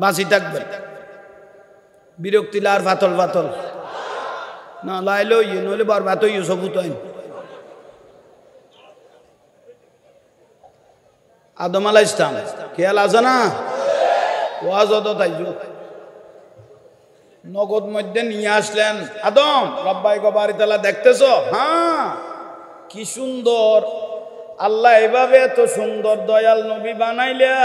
বাঁচি থাকবেন, বিরক্তি লার ফাতল ফাতল না লাইলো ইয়ে নইলে বরবাদ হইও সবুত আইন। আদম আলাইহিস সালাম খেয়াল আছে না? ওয়াজ অত তাইজু নগদ মধ্যে নিয়ে আসলেন। আদম রব্বাই গবারি তালা দেখতেছো? হ্যাঁ কি সুন্দর আল্লাহ এভাবে এত সুন্দর দয়াল নবী বানাইলা।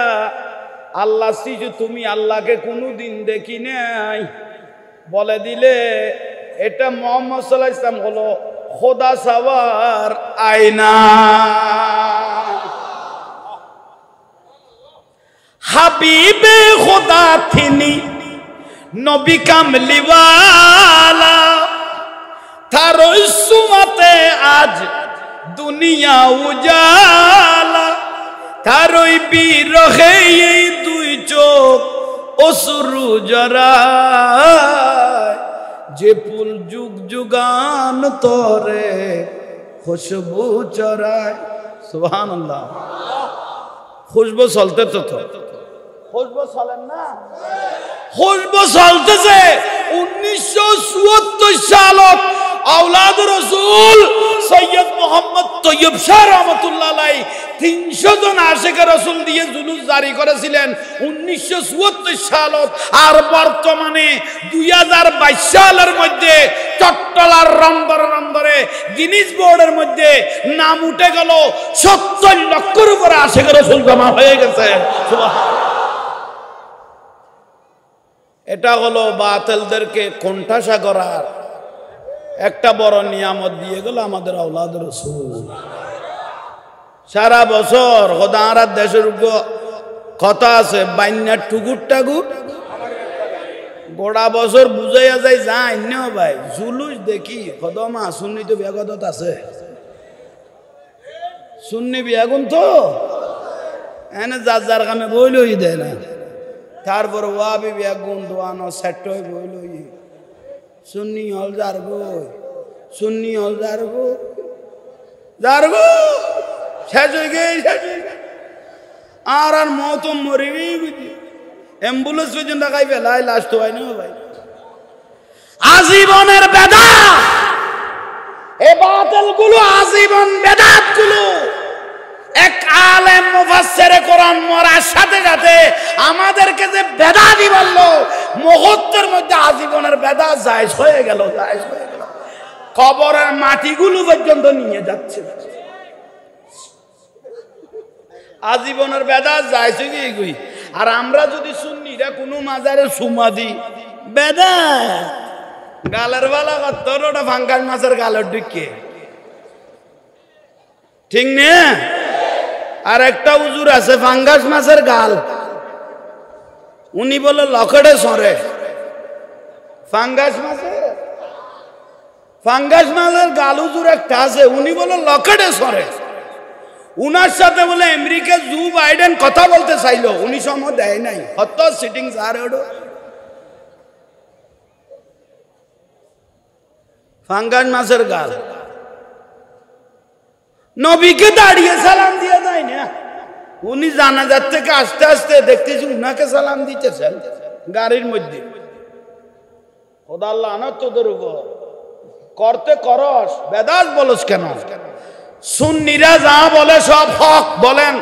আল্লাহ সিজু তুমি আল্লাহকে কোনোদিন দেখি নাই বলে দিলে এটা মুহাম্মদ সাল্লাল্লাহু আলাইহি ওয়াসাল্লাম হলো খোদা সাওয়ার আয়না। হাবিবে খোদা থিনি নবী কামলিওয়ালা তার সুমাতে আজ দুনিয়া উজালা তার ওই বিরহে এই দুই চোখ অশ্রু জরায় যে ফুল যুগ যুগান তরে খুশবু চরায়। সুবহানাল্লাহ। খুশবু চলতে তো খুশবু চলেন না? খুশবু চলতেছে 1974 সালত আওলাদ রাসূল সৈয়দ মোহাম্মদ তৈয়ব শাহ রহমাতুল্লাহ আলাইহি 300 জন আশিকে রাসূল দিয়ে জুলুস জারি করেছিলেন 1974 সালত। আর বর্তমানে 2022 সালের মধ্যে চট্টলার রন্দরে গিনিস বোর্ডের মধ্যে নাম উঠে গেল 70 লক্ষের উপরে আশিকে রাসূল জমা হয়ে গেছে। সুবহানাল্লাহ। এটা হলো বাতিলদেরকে কোণঠাসা করার একটা বড় নিয়ামত দিয়ে গেল আমাদের আওলাদ রাসূল। সারা বছর খোদার দেশের উপর কথা আছে বাইন্যার টুকুর টাকুর গোড়া বছর বুঝাইয়া যায় যাই ন ভাই জুলুস দেখি খদমা সুন্নি তো বিয়াগত আছে সুন্নি বিয়াগুন তো এনে যার যার কামে বই লই দেয় না তারপর ওয়াবি বিয়াগুন দোয়ানো সেট বই লই সুন্নি হল যার গই সুন্নি হল যার গো শেষ হয়ে গেছে আর আর মত মরিবি বুঝি অ্যাম্বুলেন্স পর্যন্ত খাই ফেলাই লাস্ট হয় না ভাই আজীবনের বেদাত এই বাতিলগুলো আজীবন বেদাতগুলো এক আলেম মুফাসসিরে কোরআন মরার সাথে সাথে আমাদেরকে যে বেদাতই বললো মুহূর্তের মধ্যে আজীবনের বেদাত জায়েজ হয়ে গেল কবরের মাটিগুলো পর্যন্ত নিয়ে যাচ্ছে আজীবনের বেদাত জায়েজ হয়ে গই আর আমরা যদি সুন্নিরা কোনো মাজারে সুমা দি বেদাত গালের বালা তোর ওটা ফাঙ্গাস মাছের গালের ঢুকে ঠিক না আর একটা হুজুর আছে ফাঙ্গাস মাছের গাল উনি বলে লকেটে সরে ফাঙ্গাস মাছের গাল হুজুর একটা আছে উনি বলে লকেটে সরে উনার সাথে বলে আমেরিকা জো বাইডেন কথা বলতে চাইলো উনি সময় দেয় নাই হত সিটিং স্যার ওডো ফাঙ্গাস মাছের গাল নবীকে দাঁড়িয়ে সালাম দিয়ে যায় না উনি জানাজার থেকে আস্তে আস্তে দেখতেছি উনাকে সালাম দিতেছেন গাড়ির মধ্যে খোদা আল্লাহ আনার তোদের উপর করতে করস বেদাত বলস কেন সুন্নিরা যা বলে সব হক বলেন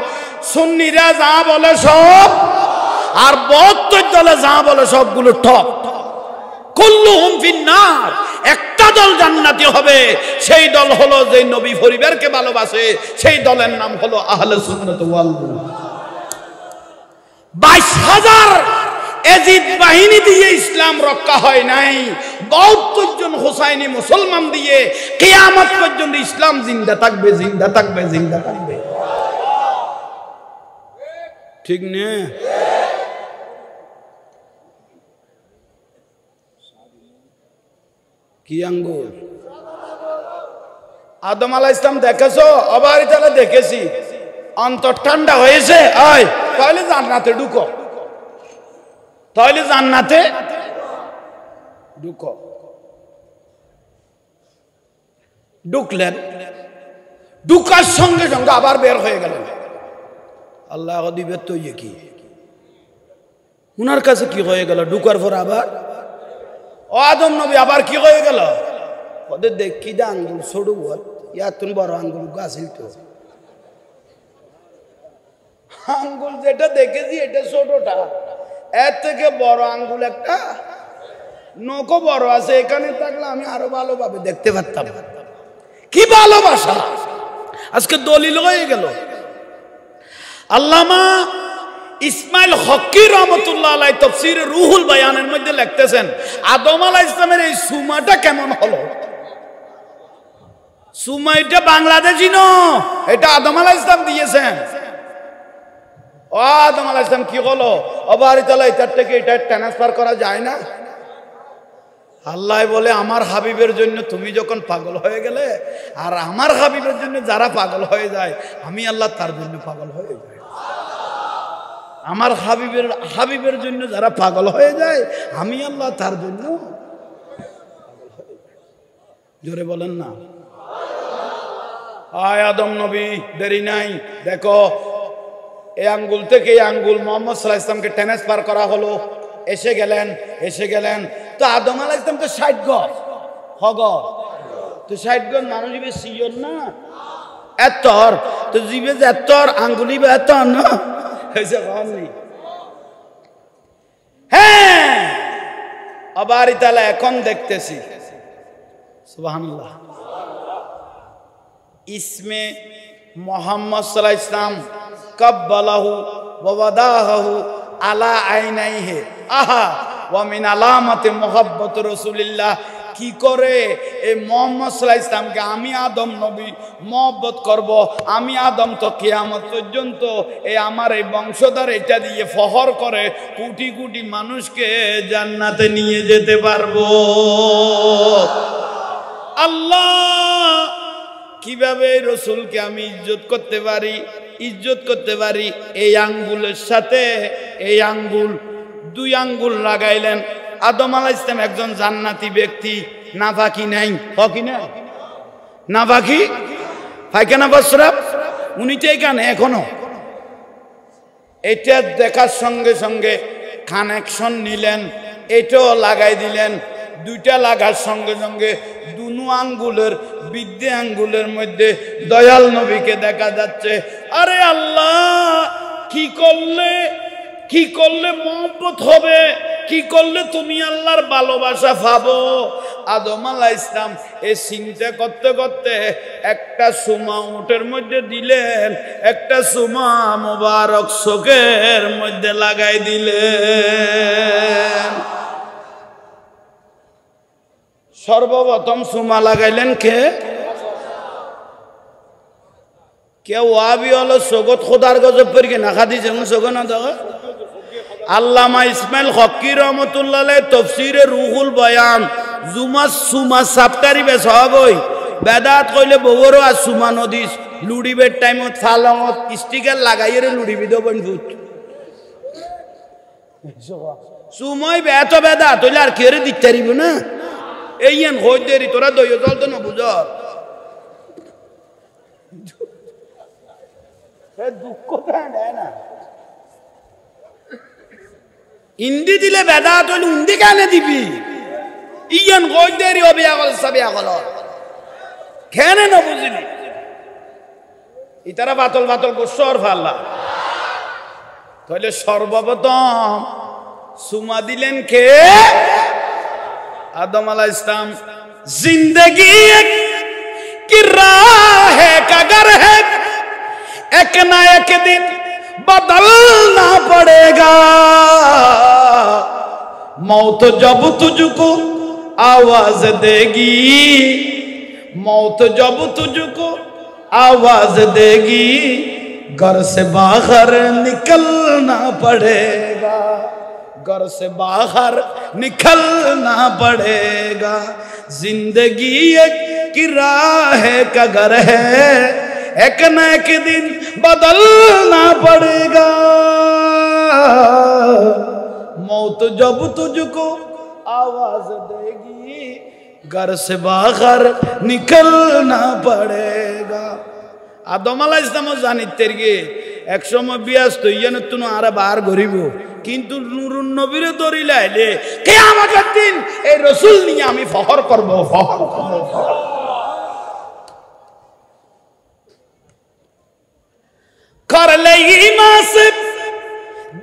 সুন্নিরা যা বলে সব আর 72 দলে যা বলে সবগুলো ঠক কুল্লুহুম ফিন্নার একটা দল জান্নাতি হবে সেই দল হলো যে নবী পরিবারকে ভালোবাসে সেই দলের নাম হলো আহলে সুন্নাত ওয়াল জামাত 22,000 এজিদ বাহিনী দিয়ে ইসলাম রক্ষা হয় নাই 72 জন হুসাইনি মুসলমান দিয়ে কিয়ামত পর্যন্ত ইসলাম জিন্দা থাকবে ঠিক না কি আঙ্গুল আদম আলাইহিস সালাম দেখেছো অবারিতালে দেখেছি অন্তর ঠান্ডা হয়েছে আয় তাহলে জান্নাতে ঢুকো ঢুকলেন ঢুকার সঙ্গে সঙ্গে আবার বের হয়ে গেলেন আল্লাহ দিবে তো ইয়ে কি উনার কাছে কি হয়ে গেল ঢুকার পর আবার ও আদম নবী আবার কি হয়ে গেল ওদের দেখি দা আঙ্গুল ছোড়ু ইয়া তুমি বড় আঙ্গুল গাছিল তো আঙ্গুল যেটা দেখেছি এটা ছোটটা এর থেকে বড় আঙ্গুল একটা নৌকো বড় আছে এখানে থাকলে আমি আরো ভালোভাবে দেখতে পারতাম কি ভালোবাসা আজকে দলিল হয়ে গেল আল্লামা ইসমাইল হকি রহমতুল্লাহ আলাইহি তাফসীরে রুহুল বায়ানের মধ্যে লিখতেছেন আদম আলাইহিস সালামের এই সুমাটা কেমন হলো সুমাইটা বাংলাদেশি ন এটা আদম আলাইহিস সালাম দিয়েছেন ও আদম আলাইহিস সালাম কি হলো অবারিতালা এটার থেকে এটা ট্রান্সফার করা যায় না আল্লাহ বলে আমার হাবিবের জন্য তুমি যখন পাগল হয়ে গেলে আর আমার হাবিবের জন্য যারা পাগল হয়ে যায় আমি আল্লাহ তার জন্য পাগল হয়ে যাই আমার হাবিবের জন্য যারা পাগল হয়ে যায় আমি আল্লাহ তার জন্য জোরে বলেন না আয় আদম নবী দেরি নাই দেখো এই আঙ্গুল থেকে এই আঙ্গুল মুহাম্মদ সাল্লাল্লাহু আলাইহি ওয়াসাল্লামকে ট্রান্সফার করা হলো এসে গেলেন তো আদম আলাইহিস সালাম তো 60 গজ হগ তো 60 গজ মানুষ জিবে সিয়ন না এতর তো জিবে যে এতর আঙ্গুলি বে এতর না এসে গানি হ্যাঁ আবারই তাআলা এখন দেখতেছি সুবহানাল্লাহ ইসমে মুহাম্মদ সাল্লাল্লাহু আলাইহি ওয়াসাল্লাম কব্বালাহু ওয়া ওয়াদাহু আলা আইনাইহি আহা ওয়া মিন আলামাতি মুহাব্বত রাসূলিল্লাহ। কি করে এই মুহাম্মদ সাল্লাল্লাহু আলাইহি ইসলামকে আমি আদম নবী মহব্বত করব, আমি আদম তো কিয়ামত পর্যন্ত এই আমার এই বংশধর এটা দিয়ে ফখর করে কোটি কোটি মানুষকে জান্নাতে নিয়ে যেতে পারবো। আল্লাহ কিভাবে রসুলকে আমি ইজ্জত করতে পারি, ইজ্জত করতে পারি? এই আঙ্গুলের সাথে এই আঙ্গুল, দুই আঙ্গুল লাগাইলেন। আদম আলাইহিস সালাম একজন জান্নাতি ব্যক্তি, নাফাকি নাই, হকি না নাফাকি, পায়খানা প্রস্রাব উনি তো এখানে এখনো। এটা দেখার সঙ্গে সঙ্গে কানেকশন নিলেন, এটাও লাগাই দিলেন। দুইটা লাগার সঙ্গে সঙ্গে দুনো আঙ্গুলের বৃদ্ধি আঙ্গুলের মধ্যে দয়াল নবীকে দেখা যাচ্ছে। আরে আল্লাহ, কি করলে মহব্বত হবে, কি করলে তুমি আল্লাহর ভালোবাসা পাবো? আদম আলাইহিস সালাম এই চিন্তা করতে করতে একটা সুমা উটের মধ্যে দিলেন, একটা সুমা মুবারক চোখের মধ্যে লাগাই দিলেন। সর্বপ্রথম সুমা লাগাইলেন কে? কেউ ওয়াবি হলো সগত খোদার গজব পড়ি না খাদি যেমন সগ না দেখো। আল্লামা ইসমাইল হকি রহমতুল্লাহ আলাইহি তাফসীরে রুহুল বয়ান জুমা সুমা সাবকারি বে সবই বেদাত কইলে বগরো আর সুমা নদী লুড়িবের টাইমত ফালঙত স্টিকার লাগাইরে লুড়িবি দেবেন ভূত সুময় বেত বেদাত হইলে আর কেরে দিতে পারিব না। এইয়ান হই দেরি তোরা দইয় জল তো না বুঝ দুঃখ দেয় না। ইন্দি দিলে বেদাত হইলে উন্দি কেনে দিবি? ইয়ান হই দেরি হবে আগল সবে আগল কেনে না বুঝিনি? ইতারা বাতল বাতল গোসর ফাল্লা। তাহলে সর্বপ্রথম সুমা দিলেন কে? आदम अलैहिस्सलाम। जिंदगी की राह है कगर है, एक ना एक दिन बदलना पड़ेगा। मौत जब तुझको आवाज देगी, मौत जब तुझको आवाज देगी, घर से बाहर निकलना पड़ेगा, घर से बाहर निकलना पड़ेगा। जिंदगी एक किराए का घर है, एक न एक दिन बदलना पड़ेगा। मौत जब तुझको आवाज देगी, घर से बाहर निकलना पड़ेगा। आदम अलैहिस सालाम জানিতের গে এক সময় ব্যস্ত ইয়ান তুনো আরে বার গরিব, কিন্তু নূরুন নবীরে দরিলাইলে কিয়ামতের দিন এই রাসূল নিয়ে আমি ফখর করব, ফখর করব। कर ले ईमान से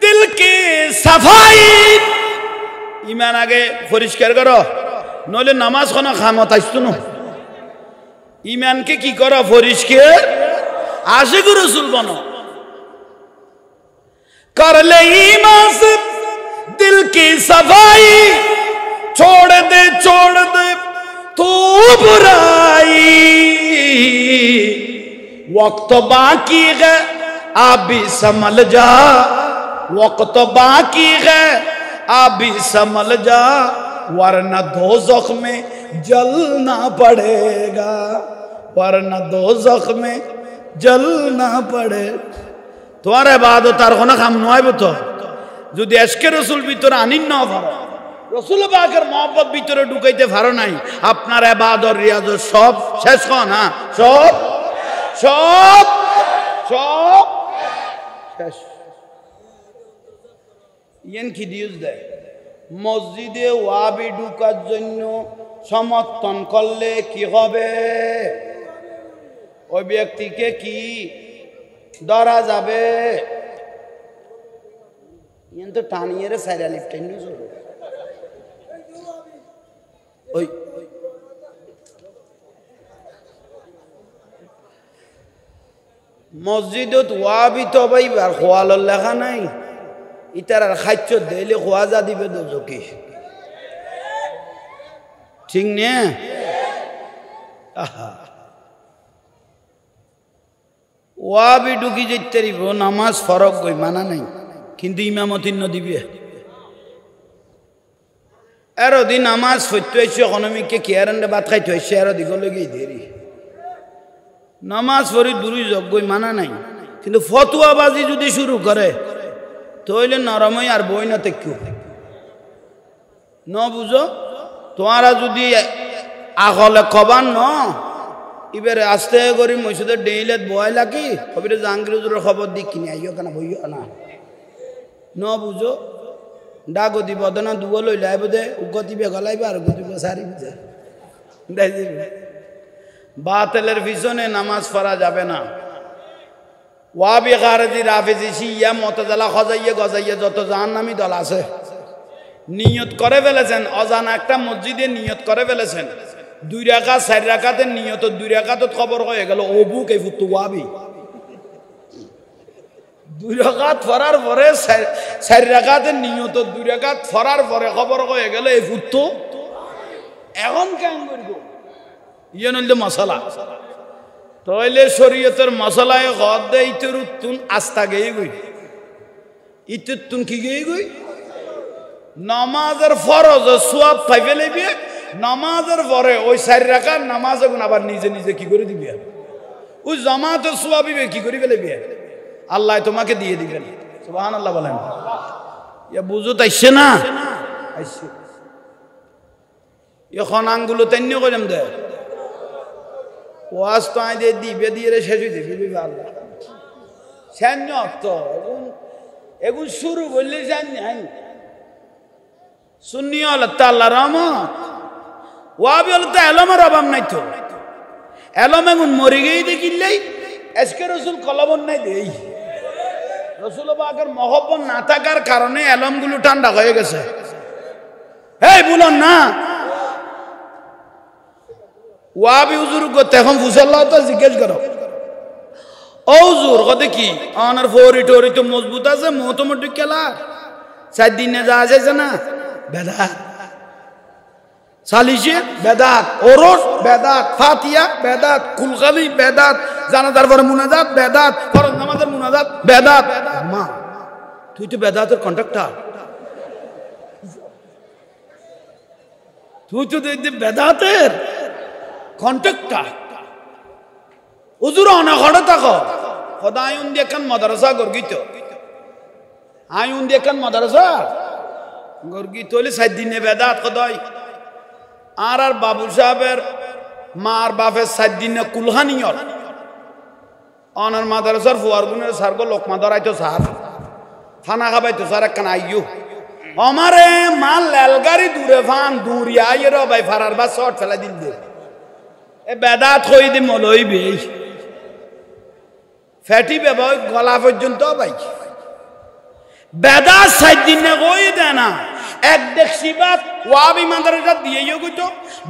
दिल की सफाई, ईमान आगे পরিষ্কার করো, নইলে নামাজ খানা খামত আসতো না। ईमान के की करो পরিষ্কার, आशिक रसूल बनो। कर ले ईमान से दिल की सफाई, छोड़ दे तू बुराई। वक्त बाकी है अभी संभल जा, वक्त बाकी है अभी संभल जा, वरना दोज़ख में जलना पड़ेगा, वरना दोज़ख में जलना पड़े। তোমার ইবাদত আর কোন কাম নয় তো যদি আজকে রাসূল ভিতরে আনিন না পারো, রাসূল পাকের মহব্বত ভিতরে ঢুকাইতে পারো নাই, আপনার ইবাদত রিয়াজত সব শেষ হয় না, সব সব সব শেষ। ইয়ান কি দিউজ দেয় মসজিদে ওয়াবি ঢুকার জন্য সমর্থন করলে কি হবে? ওই ব্যক্তিকে কি ধরা যাবে? তো টানিয়ে সাইরা লিফট ওই মসজিদত ওয়াবি তো ভাই আর খোয়াল লেখা নাই, ইতার আর খাইচ্ছ দিলে খোয়াজা দিবে দোজকি ঠিক নে ওয়াবি ঢুকি যেতে দিব নামাজ ফরক গই মানা নাই কিন্তু ইমামতি নদিবে এরো দিন নামাজ ফইতে হইছে ইকোনমিককে কেয়ারেন্ডে ভাত খাইতে হইছে এরো দিগলগি দেরি নামাজ পড়ি দূরই যজ্ঞই মানা নাই কিন্তু ফতুয়াবাজি যদি শুরু করে তাহলে নরমই আর বই না তেকু ন বুঝো তোমারা যদি আগলে কবান ন এবারে আস্তে করি মসজিদের ডেইলেত বয় লাগি কবিরে জাহাঙ্গীরের খবর দি কিনে আইও কেন বইও না ন বুঝো ডাগতি বদনা দুগো লই লাইব দে উগতিবে গলাইবে আর গতিবে সারি বুঝে বাতিলের পিছনে নামাজ পড়া যাবে না ওয়াবি খারেজি রাফিজি শিয়া মুতাজিলা খজাইয়ে গজাইয়ে যত জাহান্নামী দল আছে নিয়ত করে ফেলেছেন অজানা একটা মসজিদে নিয়ত করে ফেলেছেন 2 রাকাত 4 রাকাতের নিয়ত 2 রাকাতত খবর হয়ে গেল অবু কাইফুত ওয়াবি 2 রাকাত পড়ার পরে 4 রাকাতের নিয়ত 2 রাকাত পড়ার পরে খবর হয়ে গেল এই ফুত এখন কেন করব ইয়ে নইলে মশলা তাইলে শরীয়তের মশলায় গদ দে ইতর উত্তুন আস্তা গেই গই ইতুত্তুন কি গেই গই নামাজের ফরজ সওয়াব পাইবে লইবে নামাজের পরে ওই 4 রাকাত নামাজ গুণ আবার নিজে নিজে কি করে দিবে ওই জামাতের সওয়াব কি করে ফেলবে আল্লাহ তোমাকে দিয়ে দিবেন সুবহানাল্লাহ বলেন ইয়া বুঝো তাইছে না আইছে এখন আঙ্গুলো তাইন্য কইলাম দে ওয়াজ তো আই দে দিবে দিয়ে শেষ হইতে দিবে আল্লাহ সান্য তো এগুন শুরু করলে জানি আই সুন্নি আল্লাহ তাআলা রহমত ওয়াবি আল্লাহ এলমের অভাব নাই তো এলম এগুন মরে গিয়ে দেখিলেই আজকে রসুল কলবন নাই দেই রসুল পাকের মহব্বত না থাকার কারণে এলমগুলো ঠান্ডা হয়ে গেছে এই বলুন না ওয়াবি হুজুর করতে এখন ফুসাল্লাহ তো জিজ্ঞেস করো ও হুজুর কত কি আমার ফোরি টোরি তো মজবুত আছে মোটামুটি খেলা 4 দিনে যা আছে না বেদাত সালিশে বেদাত ওরস বেদাত ফাতিহা বেদাত কুলকালি বেদাত জানাজার পরে মুনাজাত বেদাত ফরজ নামাজের মুনাজাত বেদাত মা তুই তো বেদাতের কন্ট্রাক্টর তুই তো বেদাতের কন্ট্রাক্টর হুজুর অনাখড়ে থাকো খোদা আইন দিয়ে কান মাদ্রাসা গর্গিত আইন দিয়ে কান মাদ্রাসা গর্গিত হলে 7 দিনে বেদাত খোদাই আর বাবু সাহেবের মার বাপের 7 দিনে কুলহানিয়র অনার মাদ্রাসার ফুয়ার গুনের সারগো লোকমা ধরাইতো সার খানা খাবাইতো সার একখান আইয়ু আমারে মাল লেলগাড়ি দূরে ফান দূরিয়া আইয়ের ভাই ফারার বা শর্ট ফেলা দিল দে এ বেদাত কই দি মলই বে ফ্যাটি বেবা গলা পর্যন্ত ভাই বেদাত 7 দিনে কই দে না এক দেখছি বাত ওয়াবি মাদ্রাসা দিয়ে গইতো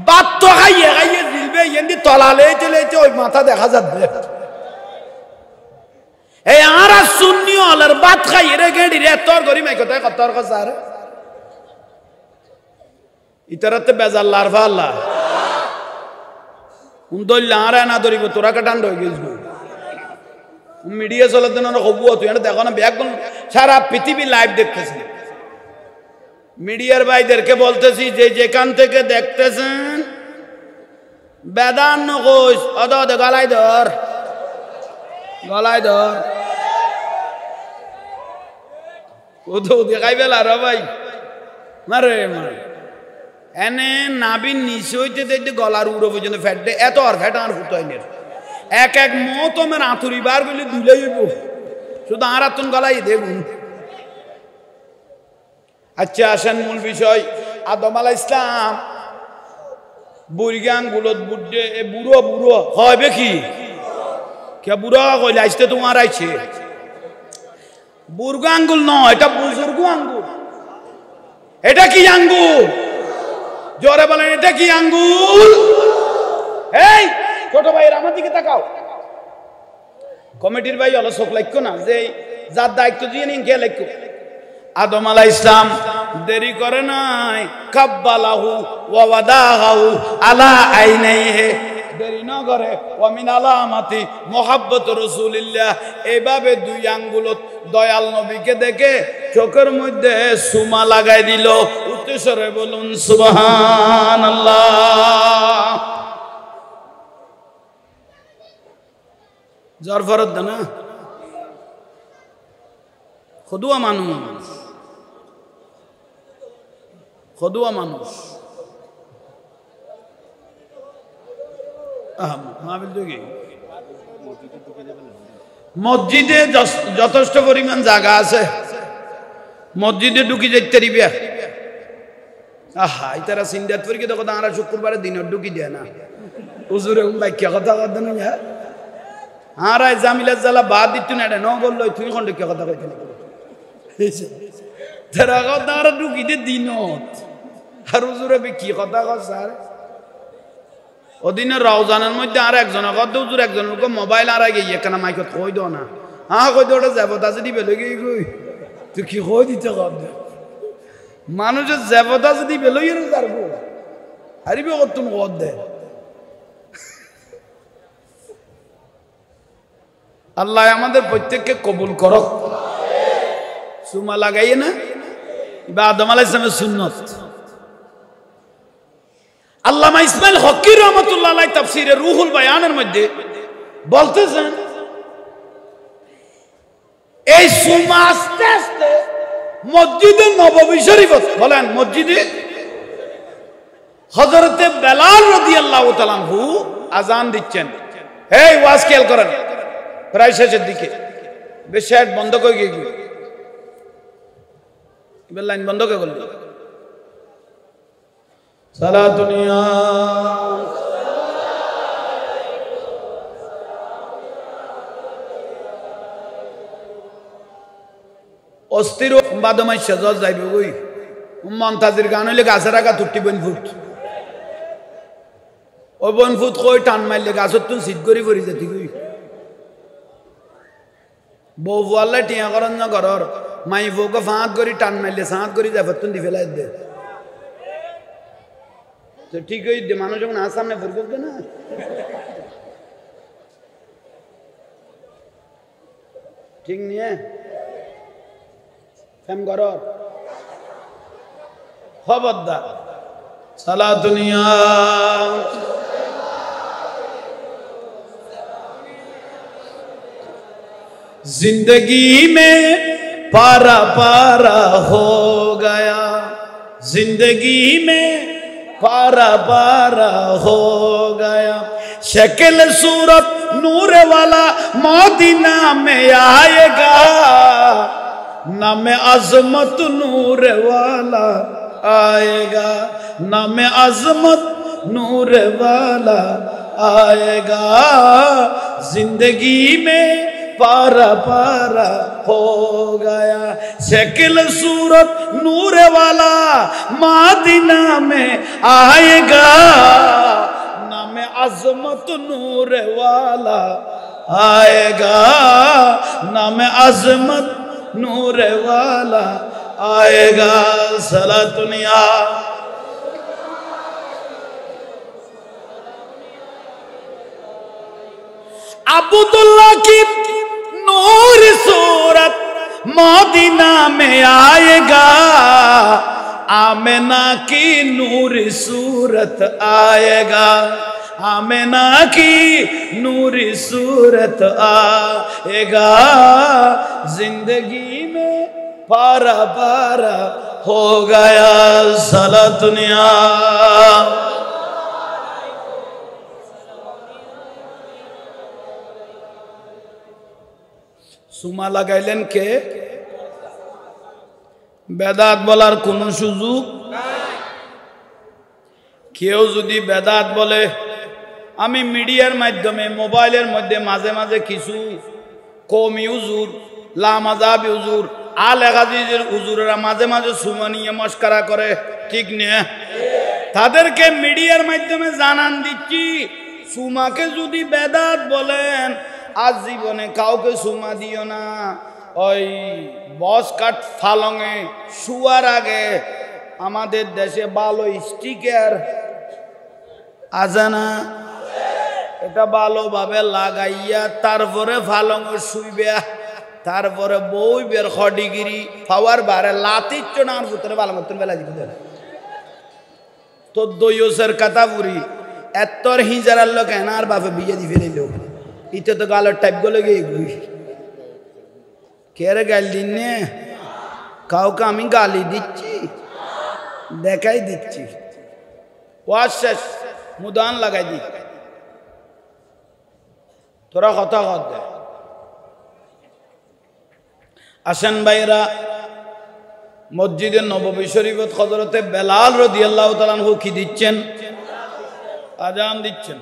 বাত তো খাইয়ে খাইয়ে দিলবে এন্দি তলালে চলে ওই মাথা দেখা যাবে এই আর সুন্নি ওলার বাত খাইয়ে রে গেডি রে তোর গরি মাই কথা কতর কথা আর ইতরাতে বেজাল্লার আল্লাহ উন্দল্লা আর না ধরিব তোরা কাটান হয়ে গেছিস মিডিয়া চলাতে না হবু তুই এটা দেখো না ব্যাগ সারা পৃথিবী লাইভ দেখতেছে মিডিয়ার ভাইদেরকে বলতেছি যে যেখান থেকে দেখতেছেন বেদান নকোস অদ গলায় ধর ও দেখাই বেলা র ভাই মারে মার এনে নাবিন নিচে হইতে দেখতে গলার উড়ো পর্যন্ত ফ্যাটে এত আর ফ্যাট আর ফুটাইনের এক এক মতমের আঁতুরি বার বলে দুলাই শুধু আর আতুন গলাই দেখুন আচ্ছা আসেন মূল বিষয় আদম আলাইহিস সালাম বুড়িগাং গুলত বুড়ে বুড়ো হবে কি কে বুড়ো কইলে আইতে তোমার আইছে বুড়গো আঙ্গুল নয় এটা বুজুর্গ আঙ্গুল এটা কি আঙ্গুল জোরে বলেন এটা কি আঙ্গুল এই ছোট ভাইয়ের আমার দিকে তাকাও কমিটির ভাই হলো চোখ লাগতো না যে যার দায়িত্ব দিয়ে নিন কে লাগতো আদম আলাইহিস সালাম দেরি করে নাই, কাব্বালাহু ওয়া ওয়াদাহু আলা আইনাইহি, দেরি না করে ওয়া মিন আলামাতি মুহাব্বত রাসূলিল্লাহ, এইভাবে দুই আঙ্গুলত দয়াল নবীকে দেখে চোখের মধ্যে সুমা লাগাই দিল। উচ্চস্বরে বলুন সুবহানাল্লাহ। জ্বর ফরত না খদুয়া মানুষ, খদুয়া মানুষ। মসজিদে যথেষ্ট পরিমাণ জায়গা আছে, মসজিদে ঢুকি যেতে দিবে। আহা ইতারা সিন্দাত করি দেখো তারা শুক্রবারে দিনের ঢুকি দেয় না, হুজুরে ব্যাখ্যা কথা কথা না আর জামিলার জ্বালা বাদ দিত না, এটা ন বললো তুই খন্ডকে কথা কইতে না, তারা ঢুকি দে দিনত আর হুজুরে কি কথা কস। আর ওদিনে রওজানের মধ্যে আর একজনের কথা হুজুর একজন লোক মোবাইল আর আগে এখানে মাইকত কই দাও না, হ্যাঁ কই ওটা যাবত আছে দিবে লগে কই তুই কি কই দিতে কব মানুষের যাবত আছে দিবে লই যাবো হারিবে কতন কদ দে। আল্লাহ আমাদের প্রত্যেককে কবুল করক। সুমা লাগাইয়ে না বা আদম আলাইহিস সালামের সুন্নত। আল্লামা ইসমাইল হকি রহমাতুল্লাহ আলাইহি তাফসীরে রুহুল বায়ানের মধ্যে বলতেছেন এই সুমা আস্তে আস্তে মসজিদে নববী শরীফত, বলেন মসজিদে হযরতে বেলাল রাদিয়াল্লাহু তাআলা আনহু আযান দিচ্ছেন। এই ওয়াজ খেয়াল করেন, প্রায় শেষের দিকে বেশি বন্ধ করে গিয়ে এবার লাইন বন্ধ করে বলল সালাতুনিয়া অস্থির বাদমাই সেজজ যাইব গই মন্তাজির গান হইলে গাছের আগা তুটি বনফুট, ও বনফুট কই টান মারলে গাছত তুন সিট করি পড়ি যেতি গই। বউ আল্লাহ টিয়া করেন না ঘর মাই বউকে ফাঁত করি টান মারলে সাঁত করি যায় তুন দি ফেলাই দে, তো ঠিক হই দে মানুষ যখন আর সামনে ভুল করবে না। ঠিক নিয়ে ফেম ঘর খবরদার সালাতুনিয়া जिंदगी में पारा पारा हो गया, जिंदगी में पारा पारा हो गया, शक्ल सूरत नूर वाला मदीना में आएगा, नाम अजमत नूर वाला आएगा, नाम अजमत नूर वाला आएगा, जिंदगी में पारा पारा हो गया, शक्ल सूरत नूर वाला मदीना में आएगा, नाम अजमत नूर वाला आएगा, नाम अजमत नूर वाला आएगा। सलातुनिया अब्दुल्लाह की नूर सूरत मदीना में आएगा, आमिना की नूर सूरत आएगा, आमिना की नूर सूरत आएगा, जिंदगी में पारा पारा हो गया। सलातुनिया সুমা লাগাইলেন কে? বেদাত বলার কোন সুযোগ নাই। কেউ যদি বেদাত বলে, আমি মিডিয়ার মাধ্যমে মোবাইলের মধ্যে মাঝে মাঝে কিছু কওমি হুজুর, লামাযাবি হুজুর, আলে গাজীর হুজুরেরা মাঝে মাঝে সুমা নিয়ে মস্করা করে, ঠিক না? তাদেরকে মিডিয়ার মাধ্যমে জানান দিচ্ছি, সুমাকে যদি বেদাত বলেন, আজ জীবনে কাউকে সুমা দিও না, ওই বস কাট ফালঙে শুয়ার আগে আমাদের দেশে ভালো স্টিকার আজানা, এটা ভালোভাবে লাগাইয়া তারপরে ফালঙ শুইবে, তারপরে বইবের খডিগিরি পাওয়ার বারে লাতিচ্ছ না আর ভিতরে ভালো মতন বেলা দিতে তো দইসের কথা বুড়ি এতর হিজারার লোক এনার বাপে বিয়ে দি ফেলে লোক ইতে তো গালের টাইপ গলে গিয়ে কে গাল দিন নে কাউকে আমি গালি দিচ্ছি দেখাই দিচ্ছি ওয়াজ শেষ মুদান লাগাই দি তোরা কথা কর দে আসেন ভাইরা মসজিদের নববী শরীফত হযরতে বেলাল রাদিয়াল্লাহু তাআলা আনহু কি দিচ্ছেন আযান দিচ্ছেন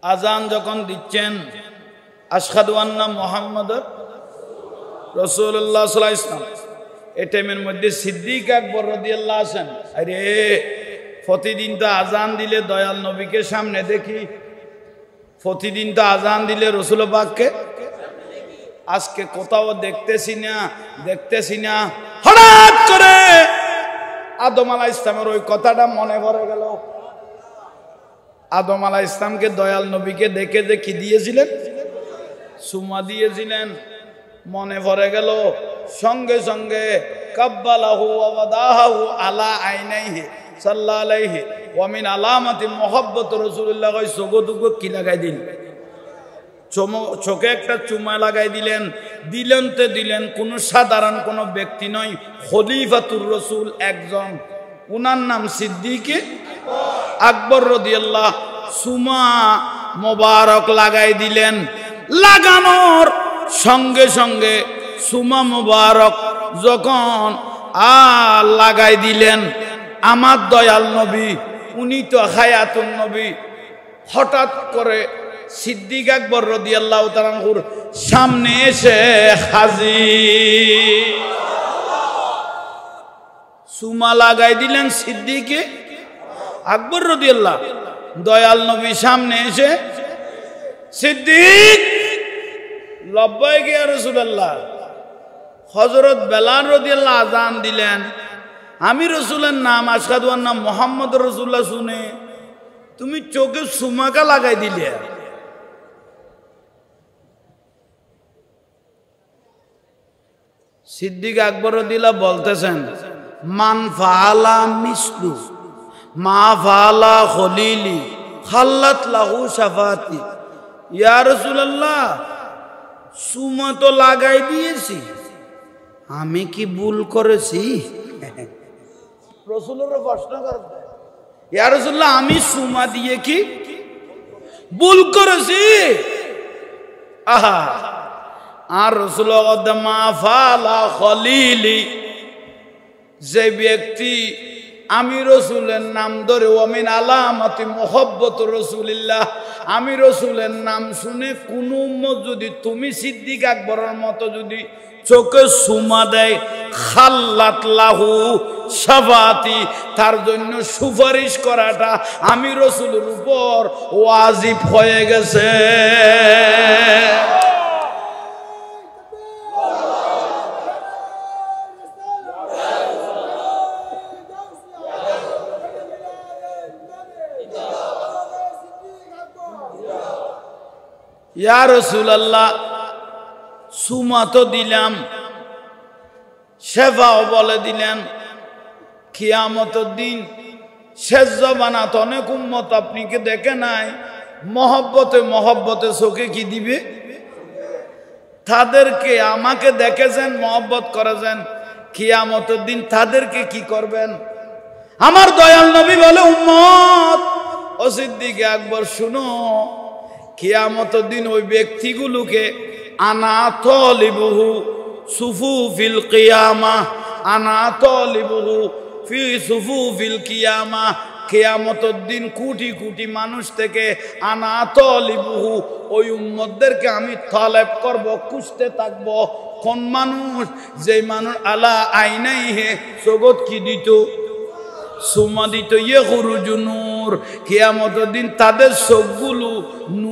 আযান যখন দিচ্ছেন আশহাদু আন্না মুহাম্মাদুর রাসূলুল্লাহ সাল্লাল্লাহু আলাইহি ওয়াসাল্লাম এই টাইমের মধ্যে সিদ্দিক আকবর রাদিয়াল্লাহু আছেন আরে প্রতিদিন তো আযান দিলে দয়াল নবীকে সামনে দেখি প্রতিদিন তো আযান দিলে রাসূল পাককে আজকে কোথাও দেখতেছি না হঠাৎ করে আদম আলাইহিস সালামের ওই কথাটা মনে পড়ে গেল আদম আলাইহিস সালামকে দয়াল নবীকে দেখে যে কি দিয়েছিলেন সুমা দিয়েছিলেন মনে পড়ে গেল সঙ্গে সঙ্গে কাব্বালাহু ওয়া ওয়াদাহু আলা আইনাইহি সাল্লাল্লাহু আলাইহি ওয়া মিন আলামাতি মুহাব্বত রাসূলুল্লাহ কই সগদুগো কি লাগাই দিন চোখে একটা চুমা লাগাই দিলেন দিলেন কোন সাধারণ কোন ব্যক্তি নয় খলিফাতুর রাসূল একজন উনার নাম সিদ্দিক আকবর রাদিয়াল্লাহু সুমা মোবারক লাগাই দিলেন লাগানোর সঙ্গে সঙ্গে সুমা মোবারক যখন লাগাই দিলেন আমার দয়াল নবী উনি তো হায়াতুন নবী হঠাৎ করে সিদ্দিক আকবর রাদিয়াল্লাহু তাআলা আনহুর সামনে এসে হাজির সুমা লাগাই দিলেন সিদ্দিক আকবর রাদিয়াল্লাহু দয়াল নবী সামনে এসে সিদ্দিক লব্বাইক ইয়া রাসূলুল্লাহ হযরত বেলাল রাদিয়াল্লাহু আযান দিলেন আমি রাসূলের নাম আশহাদু আন্না মুহাম্মাদুর রাসূলুল্লাহ শুনে তুমি চোখে সুমাকা লাগাই দিলে সিদ্দিক আকবর রাদিয়াল্লাহু বলতেছেন মান ফাআলা মিসলু মা ফাআলা খলিলি খাল্লাত লাহু শাফাতি ইয়া রাসূলুল্লাহ সুমা তো লাগাই দিয়েছি আমি কি ভুল করেছি রাসূলের প্রশ্ন করতে ইয়া রাসূলুল্লাহ আমি সুমা দিয়ে কি ভুল করেছি আহা আর রাসূল মা ফালা খলিলি যে ব্যক্তি আমি রাসূলের নাম ধরে ওমিন আলামাতি মুহাব্বত রাসূলিল্লাহ আমি রাসূলের নাম শুনে কোন উম্মত যদি তুমি সিদ্দিক আকবরের মতো যদি চোখে সুমা দেয় খাল্লাত লাহু শাফাতি তার জন্য সুপারিশ করাটা আমি রাসূলের উপর ওয়াজিব হয়ে গেছে ইয়া রাসূলুল্লাহ সুমা তো দিলাম শেফাও বলে দিলেন কিয়ামতের দিন শেষ জবানাত অনেক উম্মত আপনি কি দেখে নাই মহব্বতে চোখে কি দিবে তাদেরকে আমাকে দেখেছেন মহব্বত করেছেন কিয়ামতের দিন তাদেরকে কি করবেন আমার দয়াল নবী বলে উম্মত ও সিদ্দিক আকবর শুনো কিয়ামতের দিন ওই ব্যক্তিগুলোকে আনা তালিবুহু সুফুফিল কিয়ামা আনা তালিবুহু ফি সুফুফিল কিয়ামা কিয়ামতের দিন কোটি কোটি মানুষ থেকে আনা তালিবুহু ওই উম্মতদেরকে আমি তালেব করব খুঁজতে থাকব কোন মানুষ যে মানুষ আলা আইনাইহে জগৎ কি দিত সুমা দিত ইয়ে খুরুজু নূর কিয়ামতের দিন তাদের চোখগুলো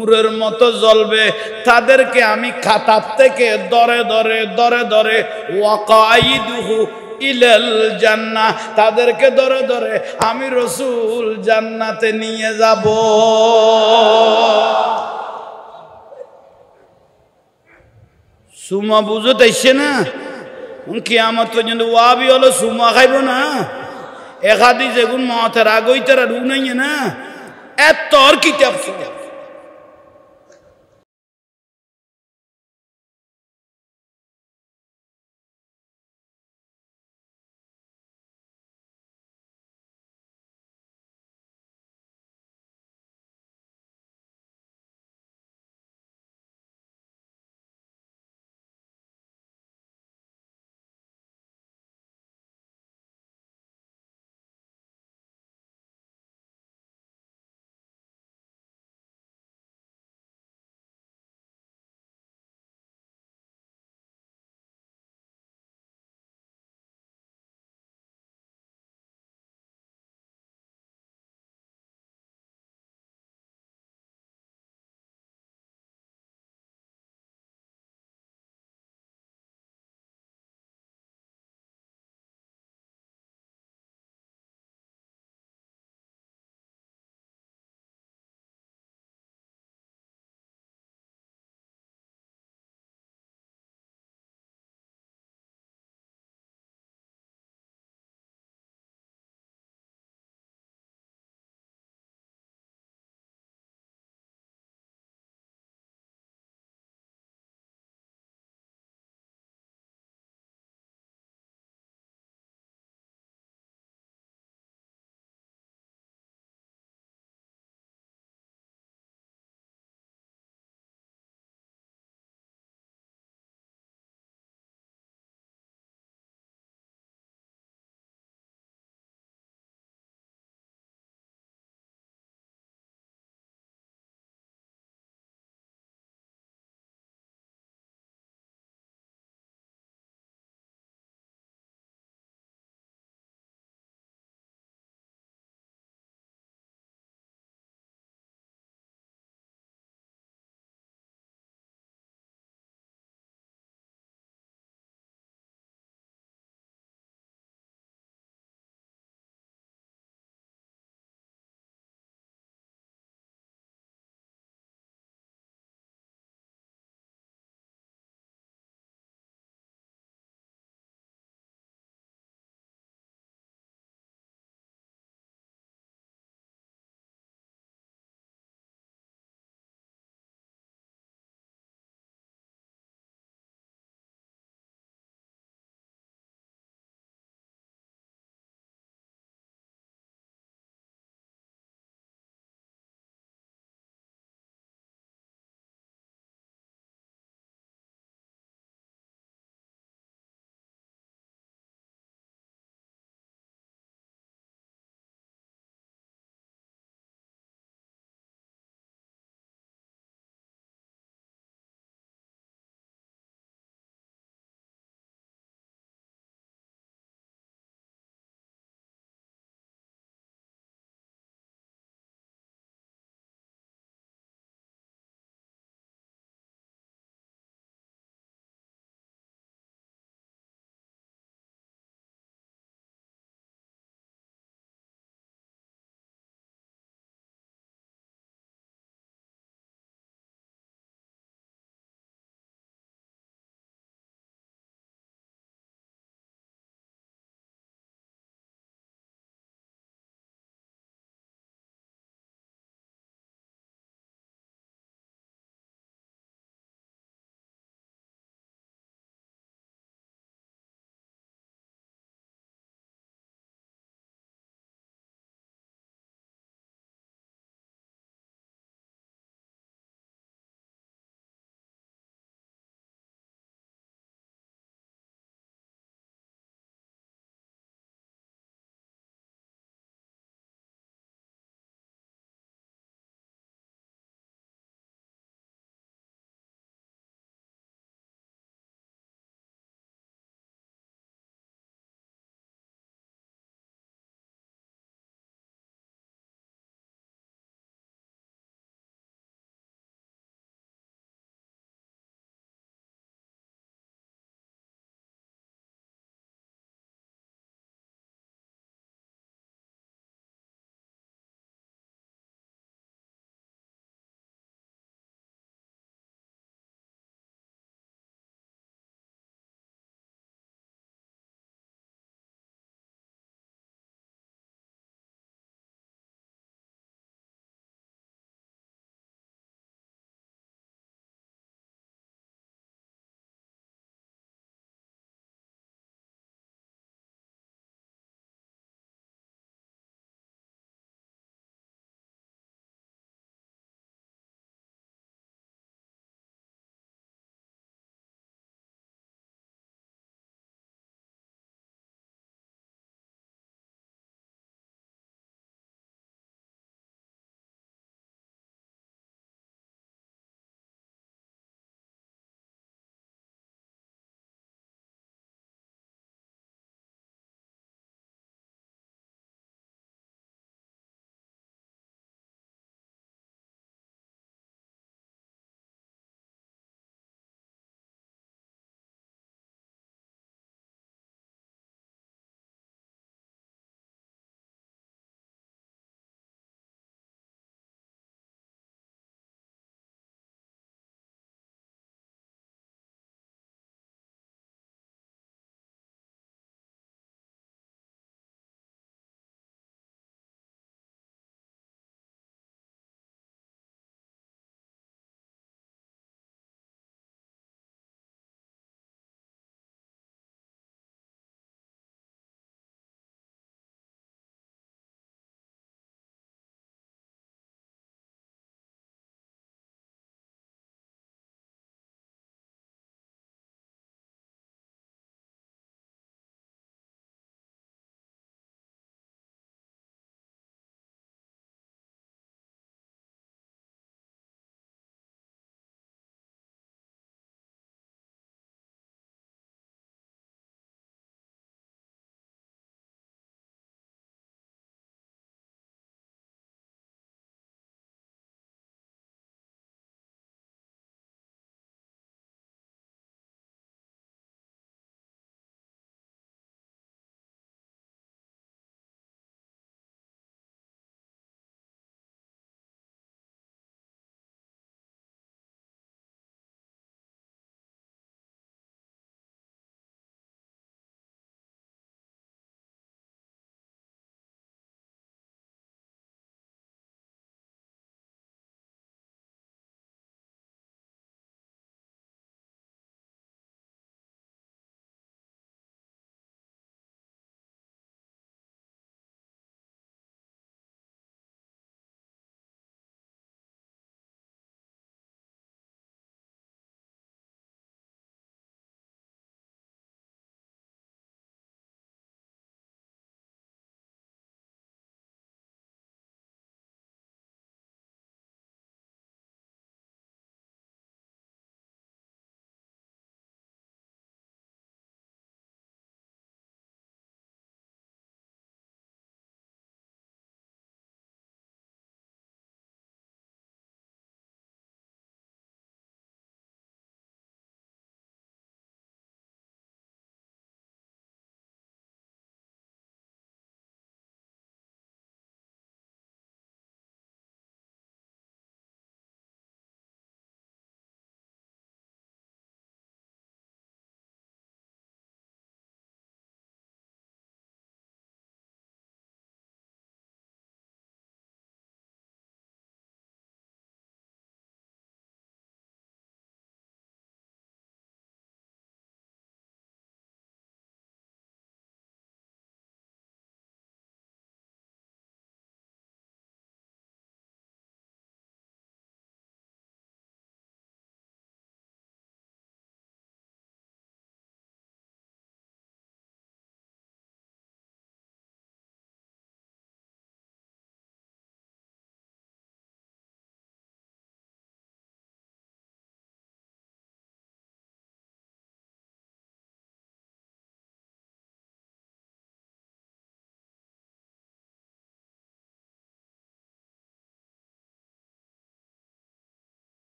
নূরের মতো জ্বলবে তাদেরকে আমি খাতার থেকে দরে দরে দরে দরে ওয়াকাইদুহু ইলাল জান্নাহ তাদেরকে ধরে ধরে আমি রাসূল জান্নাতে নিয়ে যাব সুমা বুঝো তাইছে না কিয়ামত পর্যন্ত ওয়াবি হলো সুমা খাইব না এক হাদিস এগুন মতের আগইতারা রু নাই না এত কিতাব